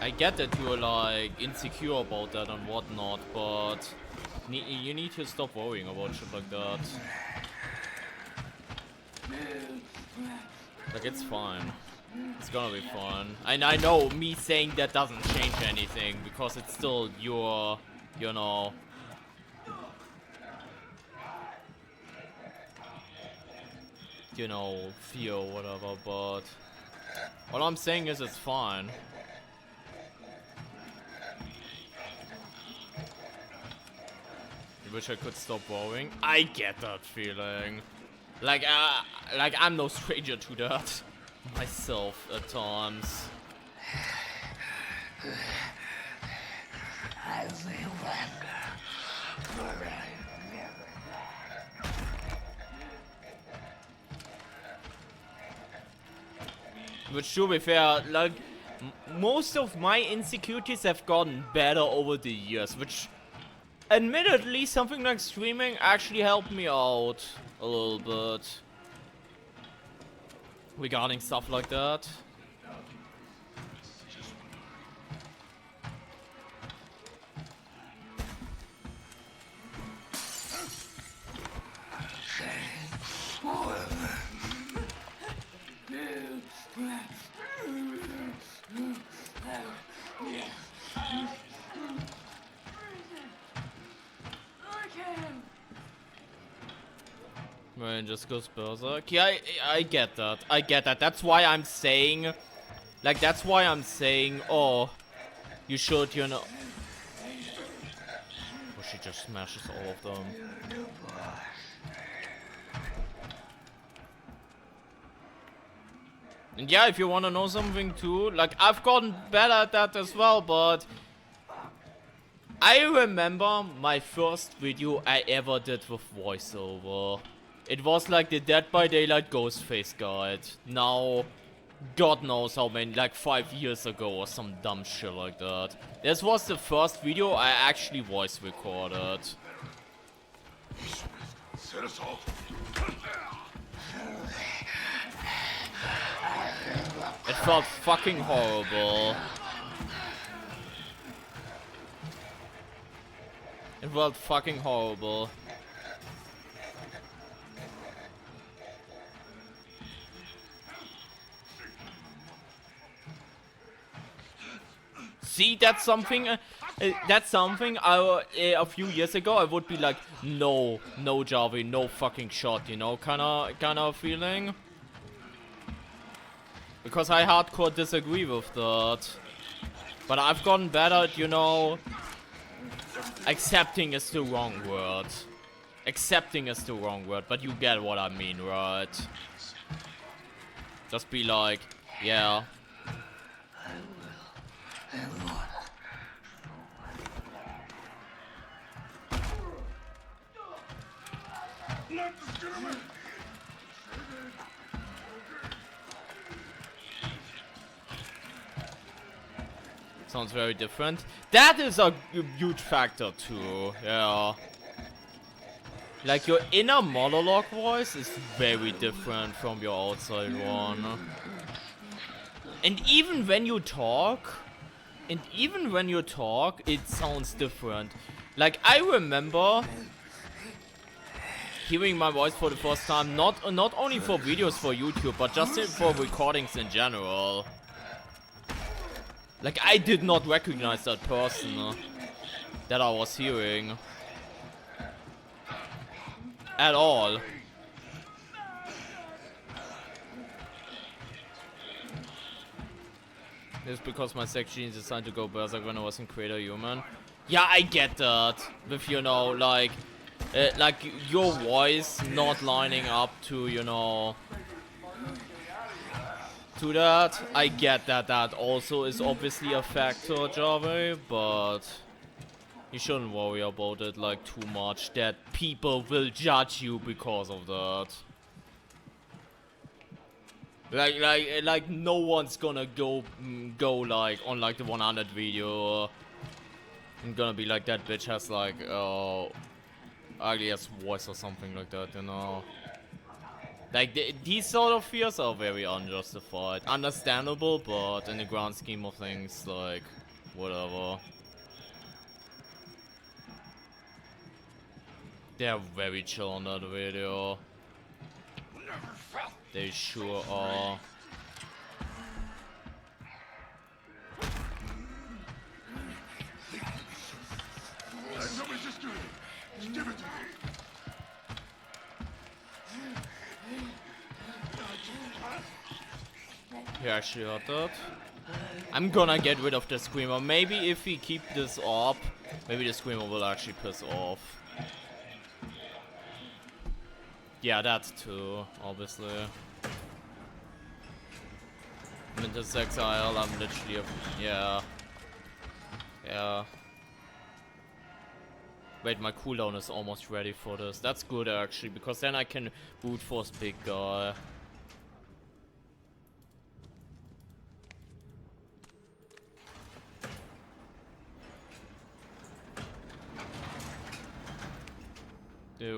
I get that you're, like, insecure about that and whatnot, but you need to stop worrying about shit like that. Like, it's fine. It's gonna be fun. And I know me saying that doesn't change anything, because it's still your, you know... You know, fear or whatever, but... All I'm saying is it's fine. I wish I could stop worrying. I get that feeling. Like I'm no stranger to that myself at times. Which, to be fair, like, most of my insecurities have gotten better over the years, which, admittedly, something like streaming actually helped me out a little bit. regarding stuff like that. Man, just goes berserk. Yeah, I get that. I get that. That's why I'm saying, like, that's why I'm saying, oh, you should, you know. Oh, she just smashes all of them. And yeah, if you want to know something too, like, I've gotten better at that as well, but I remember my first video I ever did with voiceover. It was like the Dead by Daylight Ghostface guide. Now, God knows how many, like 5 years ago or some dumb shit like that. This was the first video I actually voice recorded. Set assault. It felt fucking horrible. It felt fucking horrible. See, that's something a few years ago I would be like, no Javi, no fucking shot, you know, kinda feeling. Because I hardcore disagree with that. But I've gotten better at, you know, accepting is the wrong word. Accepting is the wrong word, but you get what I mean, right? Just be like, yeah. Sounds very different. That is a huge factor too, yeah. Like your inner monologue voice is very different from your outside one. And even when you talk, it sounds different. Like I remember hearing my voice for the first time, not only for videos for YouTube, but just for recordings in general. Like, I did not recognize that person that I was hearing. At all. It's because my sex genes decided to go berserk when I was in Creator Human. Yeah, I get that. With, you know, like your voice not lining up to, you know, to that. I get that that also is obviously a factor, Javi, but you shouldn't worry about it like too much that people will judge you because of that. Like no one's gonna go like on like the 100 video and gonna be like, that bitch has like ugliest voice or something like that, you know. Like, these sort of fears are very unjustified. Understandable, but in the grand scheme of things, like, whatever. They're very chill on that video. They sure are. Somebody just do it. Just give it to me. He actually heard that. I'm gonna get rid of the screamer. Maybe if we keep this up, maybe the screamer will actually piss off. Yeah, that too, obviously. I'm into Exile, I'm literally yeah. Yeah. Wait, my cooldown is almost ready for this. That's good actually, because then I can brute force big guy.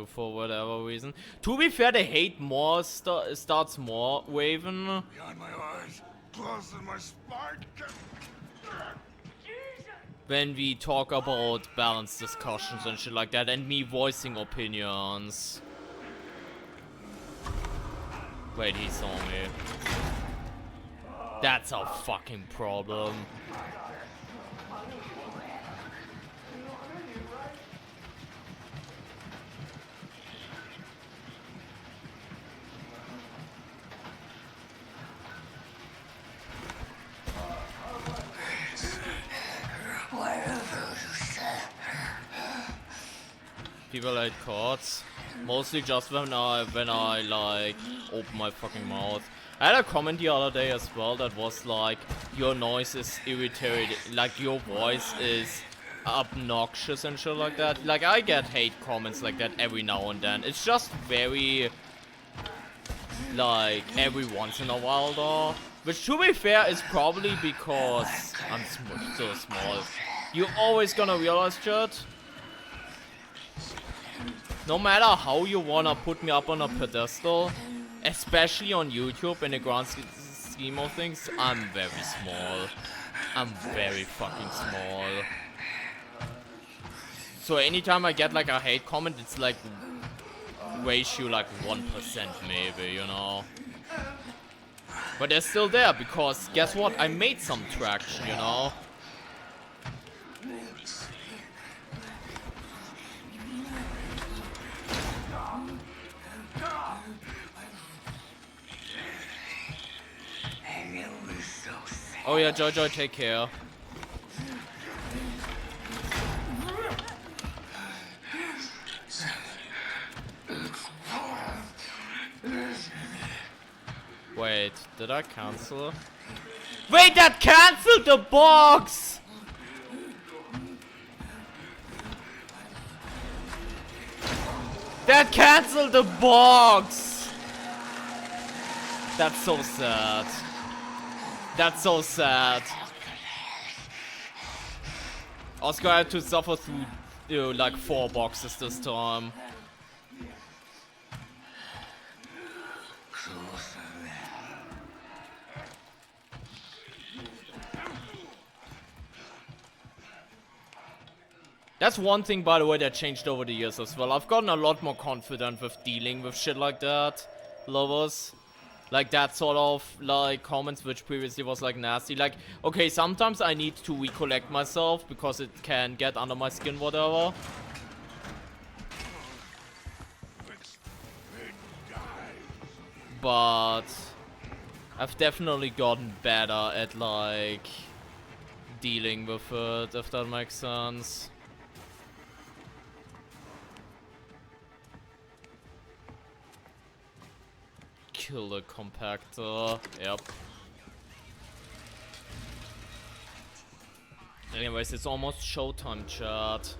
for whatever reason. To be fair, the hate more starts more Raven. Behind my eyes, close in my spine. When we talk about balanced discussions and shit like that, and me voicing opinions. Wait, he saw me. That's a fucking problem. People like Kotz, mostly just when I like open my fucking mouth. I had a comment the other day as well that was like, your noise is irritating, like your voice is obnoxious and shit like that. Like I get hate comments like that every now and then. It's just very like every once in a while though. Which to be fair is probably because I'm so small. You're always gonna realize shit. No matter how you wanna put me up on a pedestal, especially on YouTube in the grand scheme of things, I'm very small. I'm very fucking small. So anytime I get like a hate comment, it's like ratio like 1% maybe, you know. But they're still there because guess what? I made some traction, you know. Oh yeah, Jojo, take care. Wait, did I cancel? Wait, that canceled the box! That canceled the box! That's so sad. That's so sad. Oscar had to suffer through like 4 boxes this time. That's one thing, by the way, that changed over the years as well. I've gotten a lot more confident with dealing with shit like that, lovers. Like that sort of like comments which previously was like nasty. Like, okay, sometimes I need to recollect myself because it can get under my skin, whatever. But I've definitely gotten better at like dealing with it, if that makes sense. Kill the compactor. Yep. Anyways, it's almost showtime, chat.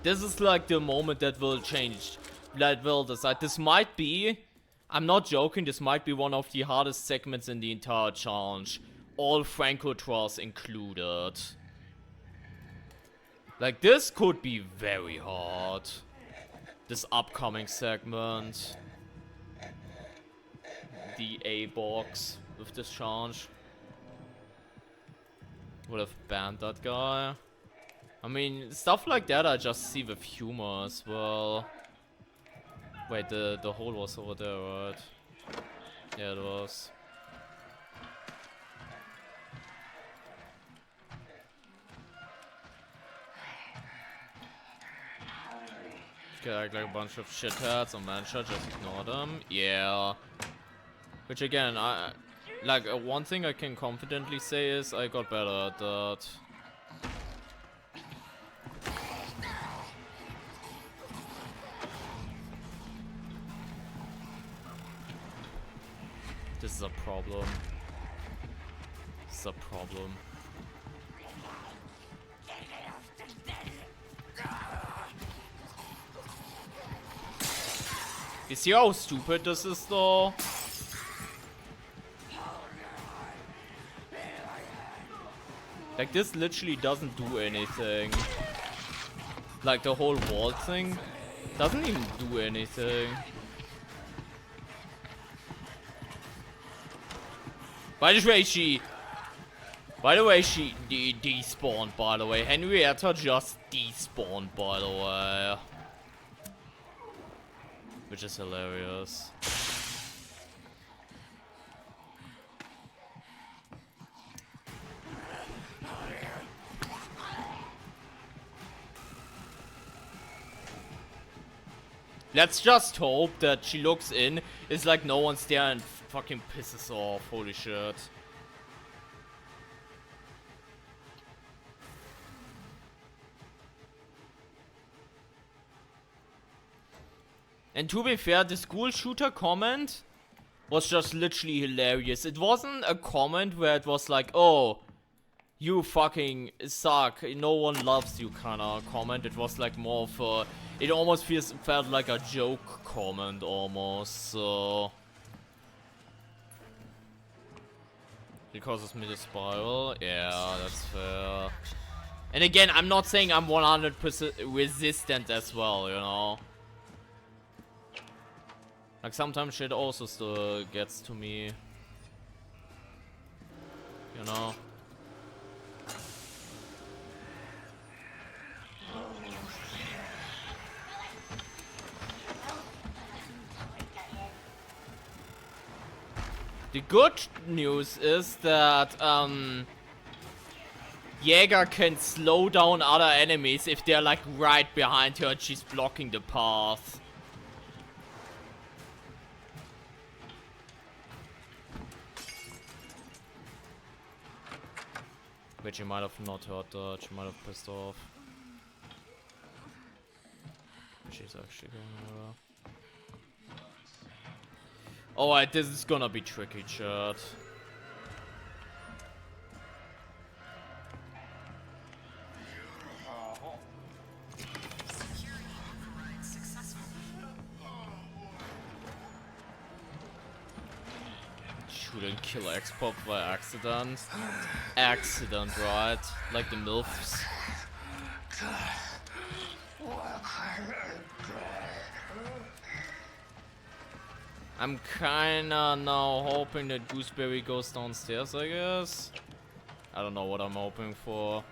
This is like the moment that will change. That will decide. This might be, I'm not joking, this might be one of the hardest segments in the entire challenge. All Franco Trials included. Like, this could be very hard. This upcoming segment. The A box with this challenge. Would have banned that guy. I mean, stuff like that I just see with humor as well. Wait, the hole was over there, right? Yeah, it was. Get like a bunch of shitheads on Mancha, just ignore them. Yeah. Which again, one thing I can confidently say is I got better at that. This is a problem. This is a problem. You see how stupid this is though? Like, this literally doesn't do anything. Like, the whole wall thing Doesn't even do anything. By the way, she despawned, by the way. Henrietta just despawned, by the way. Which is hilarious. Let's just hope that she looks in, it's like no one's there and fucking pisses off. Holy shit. And to be fair, the school shooter comment was just literally hilarious. It wasn't a comment where it was like, oh, you fucking suck, no one loves you kind of comment. It was like more of a, it almost felt like a joke comment almost, so. Because it's mid spiral, yeah, that's fair. And again, I'm not saying I'm 100% resistant as well, you know. Like sometimes shit also still gets to me, you know. The good news is that Jaeger can slow down other enemies if they're like right behind her and she's blocking the path. But she might have not heard that, she might have pissed off. She's actually going over. Alright, this is gonna be tricky, chat. Shooting killer X-Pop by accident. Accident, right? Like the MILFs. I'm kinda now hoping that Gooseberry goes downstairs, I guess. I don't know what I'm hoping for.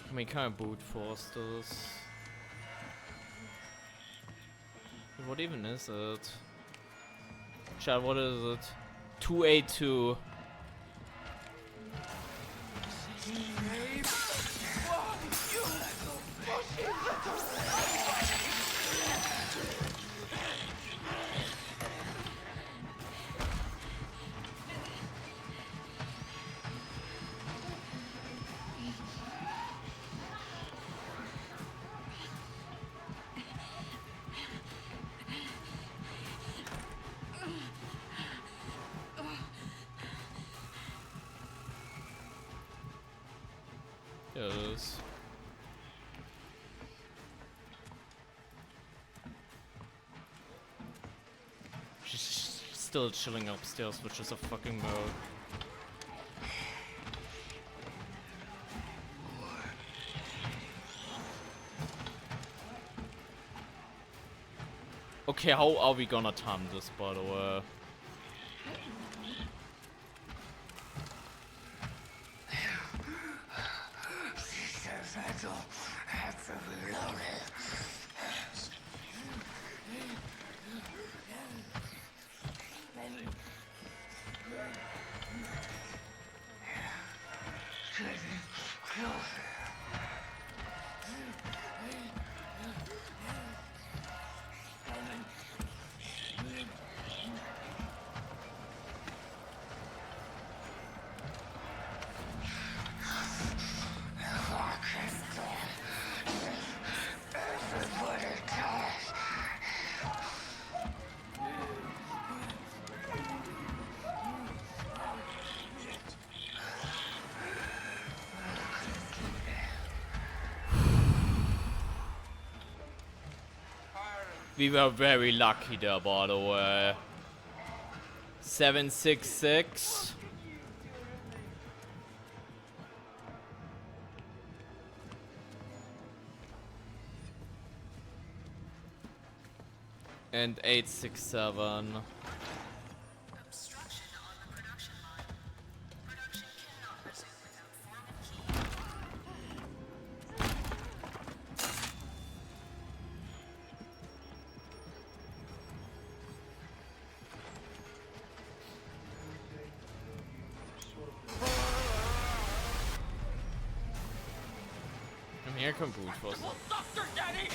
I mean, can I brute force this? What even is it? Chat, what is it? 282. Yes. She's still chilling upstairs, which is a fucking mode. Okay, how are we gonna time this, by the way? We were very lucky there, by the way. 766. And 867. Obstruction on the production line. Production cannot resume without And here come Kotzwurst. Doctor Daddy!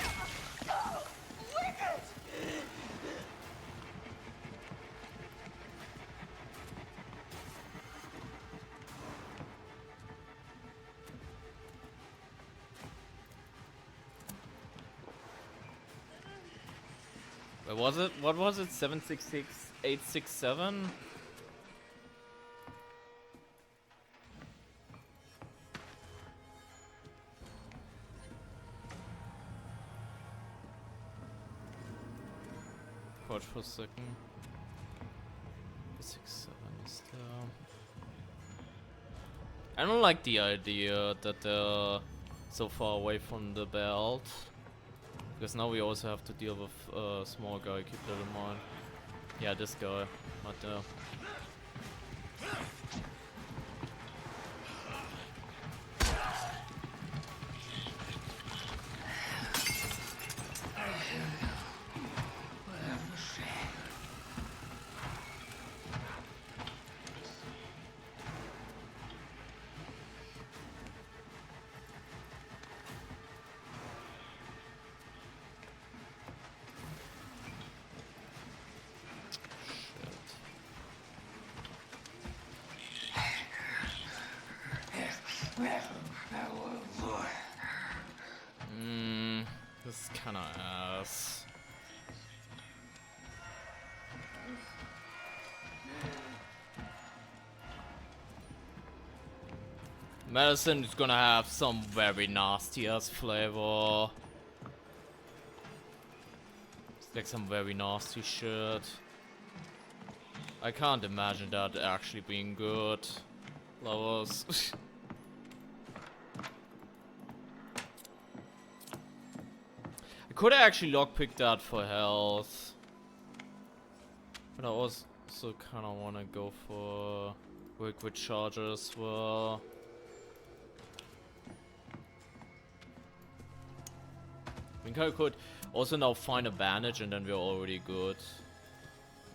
Where was it? What was it? 766, 867? Watch for a second. 67 is there. I don't like the idea that they're so far away from the belt. Because now we also have to deal with a small guy, keep that in mind. Yeah, this guy, not there. This is kinda ass. Medicine is gonna have some very nasty ass flavor. It's like some very nasty shit. I can't imagine that actually being good. Lovers. I could actually lockpick that for health. But I also kinda wanna go for liquid charger as well. I think I could also now find a bandage and then we're already good.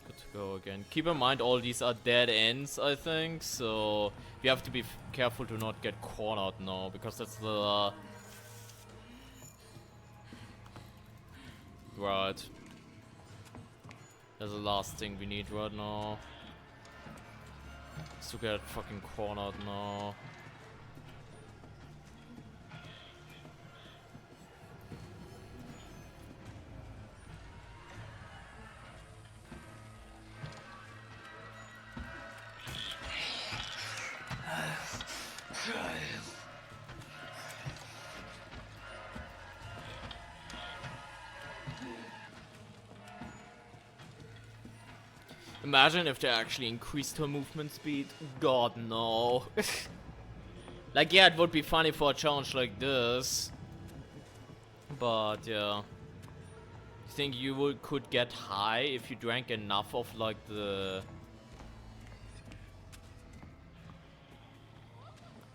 Good to go again. Keep in mind all these are dead ends, I think, so we have to be careful to not get cornered now, because that's the... Right. That's the last thing we need right now. Is to get fucking cornered now. Imagine if they actually increased her movement speed. God, no. Like, yeah, it would be funny for a challenge like this. But, yeah. You think you could get high if you drank enough of, like, the...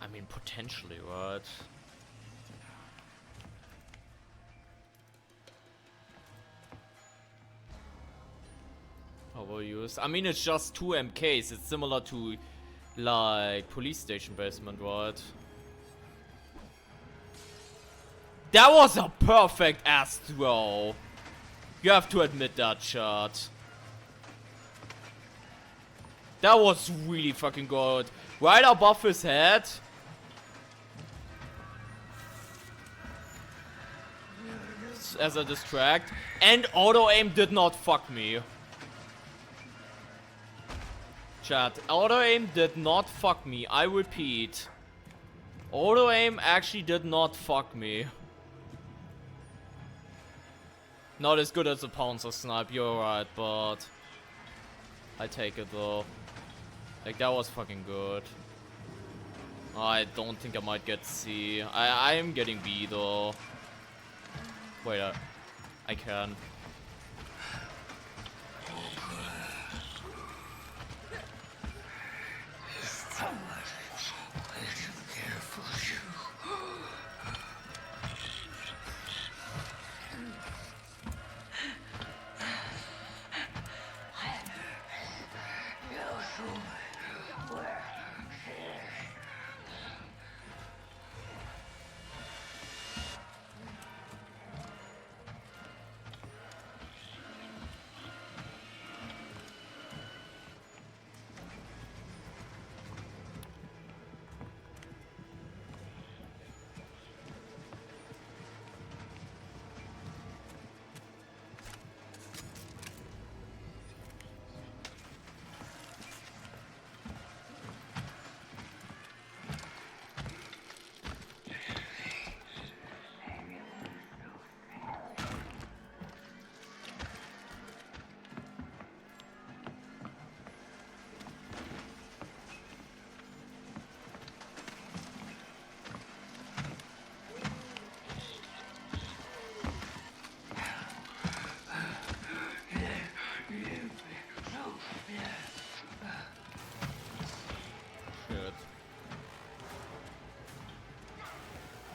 I mean, potentially, right? Overused. I mean, it's just 2 MKs. It's similar to, like, police station basement, right? That was a perfect ass throw. You have to admit that, chat. That was really fucking good. Right above his head. As a distract. And auto aim did not fuck me. Chat, auto aim did not fuck me. I repeat. Auto aim actually did not fuck me. Not as good as a Pouncer Snipe, you're right, but I take it though. Like, that was fucking good. I don't think I might get C. I am getting B though. Wait, I can.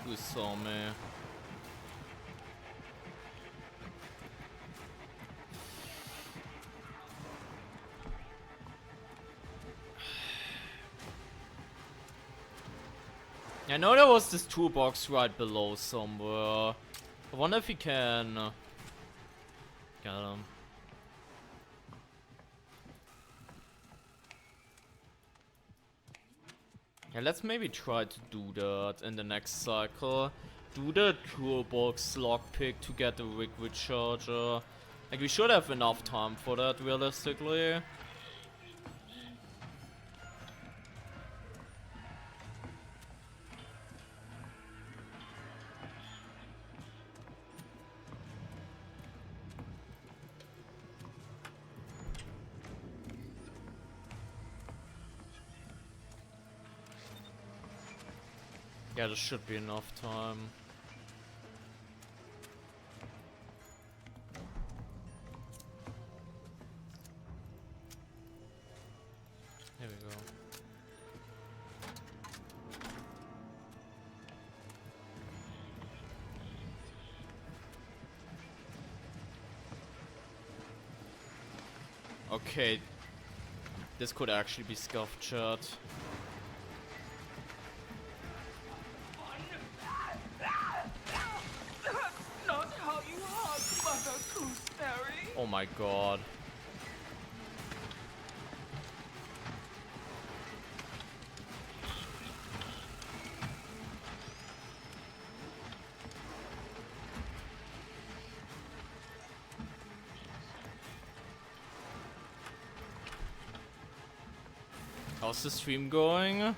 Who saw me? I know there was this toolbox right below somewhere. I wonder if he can get him. Yeah, let's maybe try to do that in the next cycle. Do the toolbox lockpick to get the liquid charger. Like, we should have enough time for that, realistically. Yeah, there should be enough time. Here we go. Okay. This could actually be scuffed shut. Not how you hug, Mother Gooseberry. Oh my god. How's the stream going?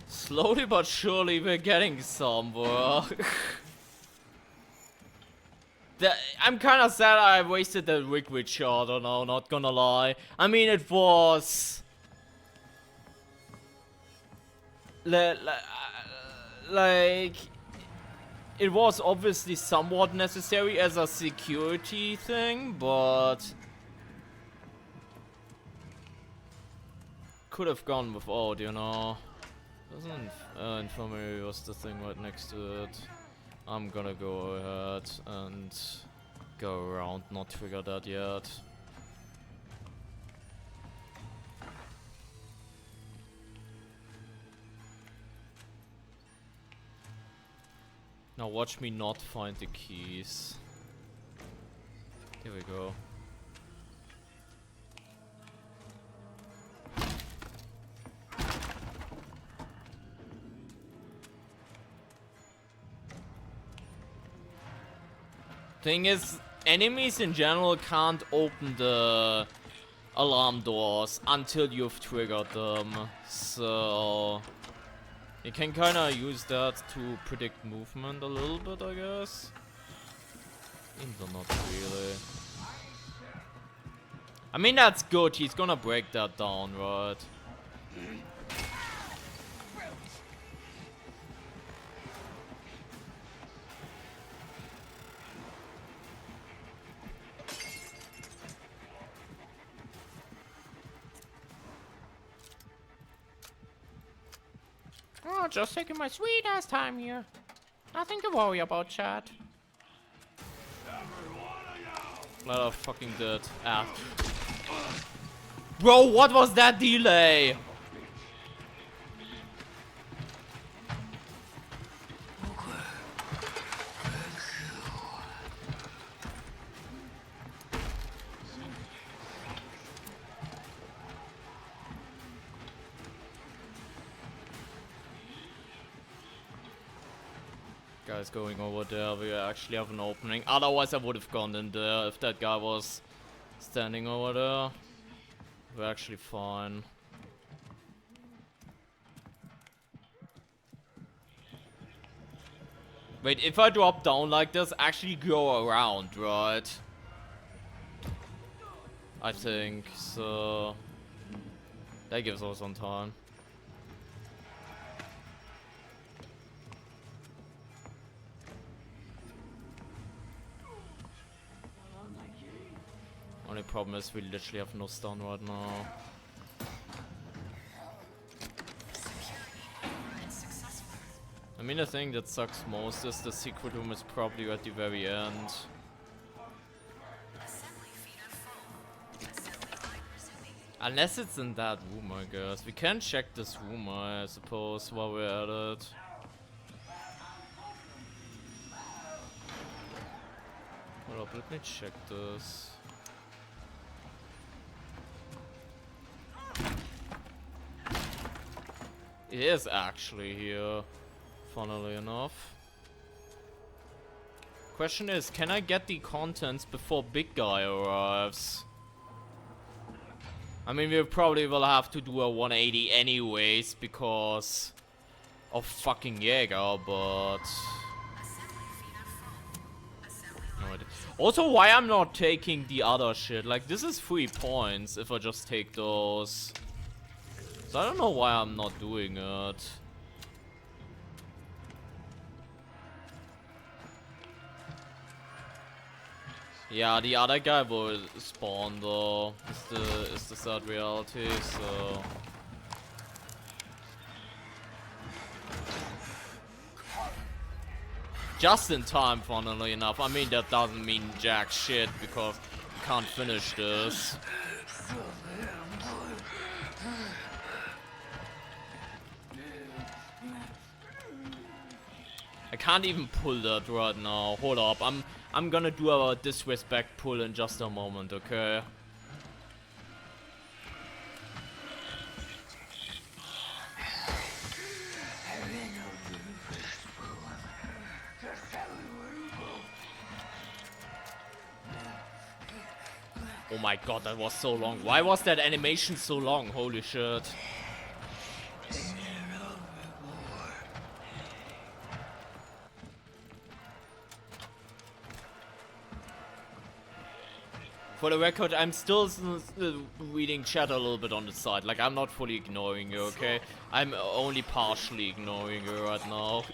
Slowly but surely we're getting somewhere. I'm kinda sad I wasted the liquid shot, or no, not gonna lie. I mean, it was... Like... It was obviously somewhat necessary as a security thing, but... Could have gone without, you know. Doesn't infirmary was the thing right next to it. I'm gonna go ahead and go around, not trigger that yet. Now watch me not find the keys. Here we go. Thing is, enemies in general can't open the alarm doors until you've triggered them, so you can kinda use that to predict movement a little bit, I guess. Not really. I mean, that's good. He's gonna break that down, right? Oh, just taking my sweet ass time here. Nothing to worry about, chat. Let her fucking dead ass. Bro, what was that delay? Guys going over there, we actually have an opening. Otherwise I would have gone in there if that guy was standing over there. We're actually fine. Wait, if I drop down like this, actually go around, right? I think, so... That gives us some time. Only problem is we literally have no stun right now. I mean, the thing that sucks most is the secret room is probably at the very end. Unless it's in that room, I guess. We can check this room, I suppose, while we're at it. Hold up, let me check this. It is actually here, funnily enough. Question is, can I get the contents before big guy arrives? I mean, we probably will have to do a 180 anyways because of fucking Jaeger, but... No, also, why I'm not taking the other shit? Like, this is 3 points if I just take those. So I don't know why I'm not doing it. Yeah, the other guy will spawn though. Is the sad reality, so... Just in time, funnily enough. I mean, that doesn't mean jack shit because you can't finish this. I can't even pull that right now. Hold up, I'm gonna do a disrespect pull in just a moment, okay? Oh my god, that was so long. Why was that animation so long? Holy shit. For the record, I'm still reading chat a little bit on the side. Like, I'm not fully ignoring you, okay? I'm only partially ignoring you right now.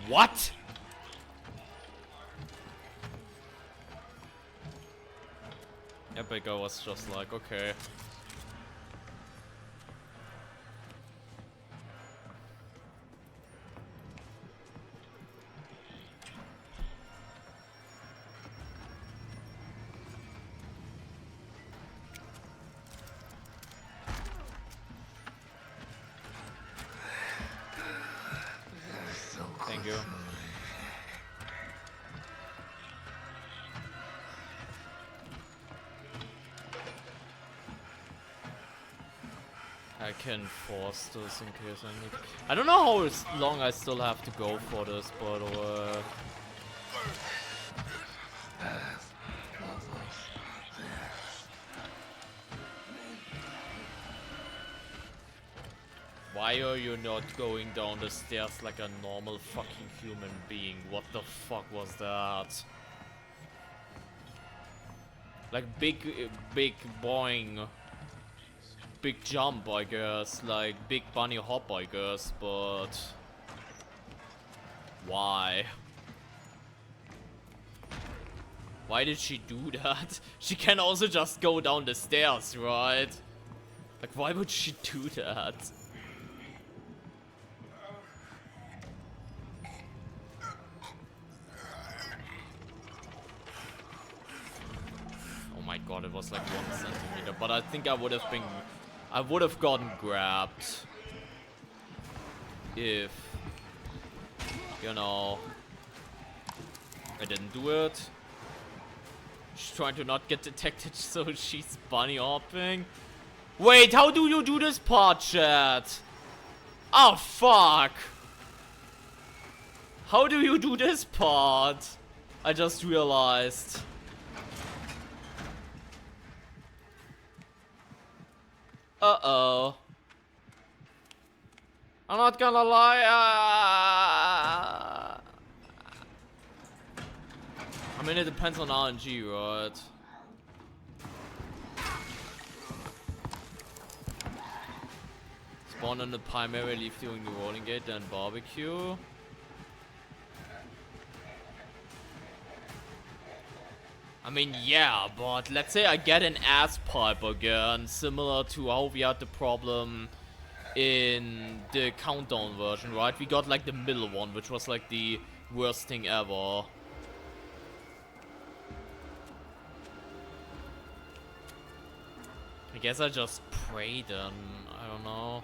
What? Epic, I was just like, okay. Thank you. I can force this in case I need. I don't know how long I still have to go for this, by the way. Why are you not going down the stairs like a normal fucking human being? What the fuck was that? Like big boing. Big jump, I guess. Like big bunny hop, I guess, but why? Why did she do that? She can also just go down the stairs, right? Like, why would she do that? Oh my god, it was like 1 centimeter, but I think I would have gotten grabbed if, you know, I didn't do it. She's trying to not get detected, so she's bunny hopping. Wait, how do you do this part, chat? Oh, fuck. How do you do this part? I just realized. Uh-oh. I'm not gonna lie. I mean, it depends on RNG, right? Spawn on the primary, leave during the rolling gate, then barbecue. I mean, yeah, but let's say I get an ass pipe again, similar to how we had the problem in the countdown version, right? We got like the middle one, which was like the worst thing ever. I guess I just pray then. I don't know.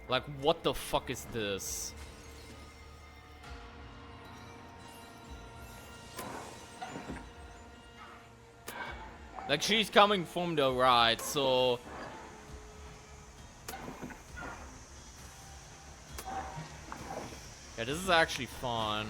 Like, what the fuck is this? Like, she's coming from the right, so... Yeah, this is actually fun.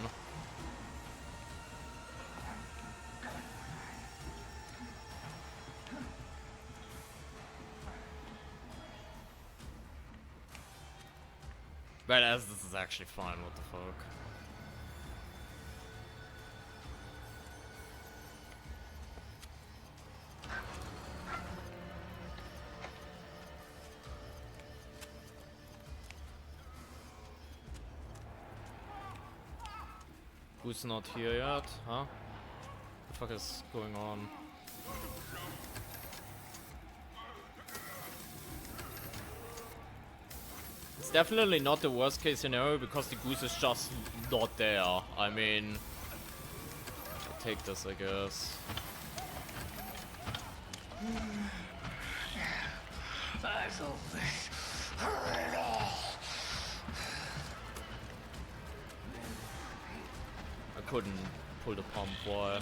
But as this is actually fun, what the fuck? Who's not here yet, huh? What the fuck is going on? It's definitely not the worst case scenario because the goose is just not there. I mean, I'll take this, I guess. I couldn't pull the pump, why?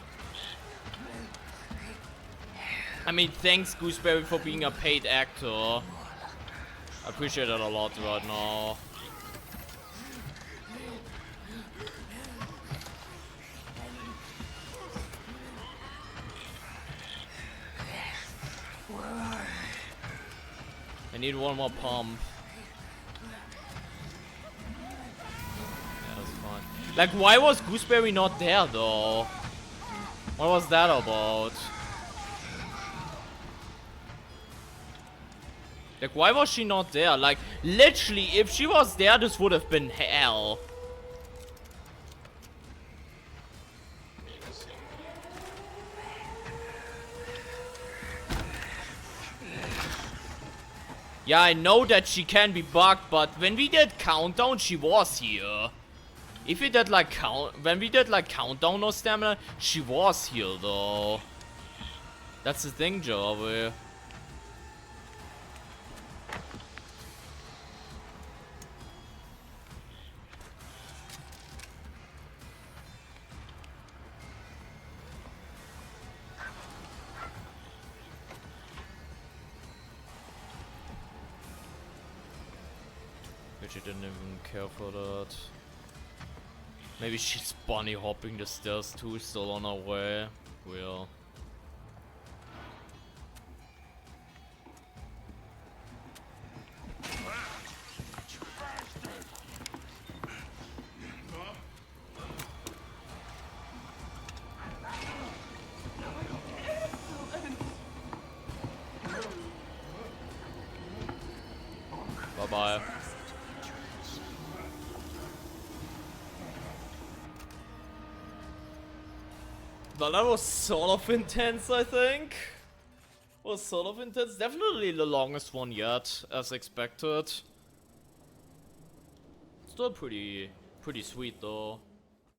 I mean, thanks Gooseberry for being a paid actor. I appreciate it a lot right now. I need one more pump. Yeah, that's fine. Like, why was Gooseberry not there though? What was that about? Like, why was she not there? Like, literally, if she was there, this would have been hell. Yeah, I know that she can be bugged, but when we did countdown, she was here. If we did like when we did like countdown or stamina, she was here though. That's the thing, Joey. She didn't even care for that. Maybe she's bunny hopping the stairs too, still on her way. Well. vorbei. Well, that was sort of intense, I think. Was sort of intense. Definitely the longest one yet, as expected. Still pretty sweet though.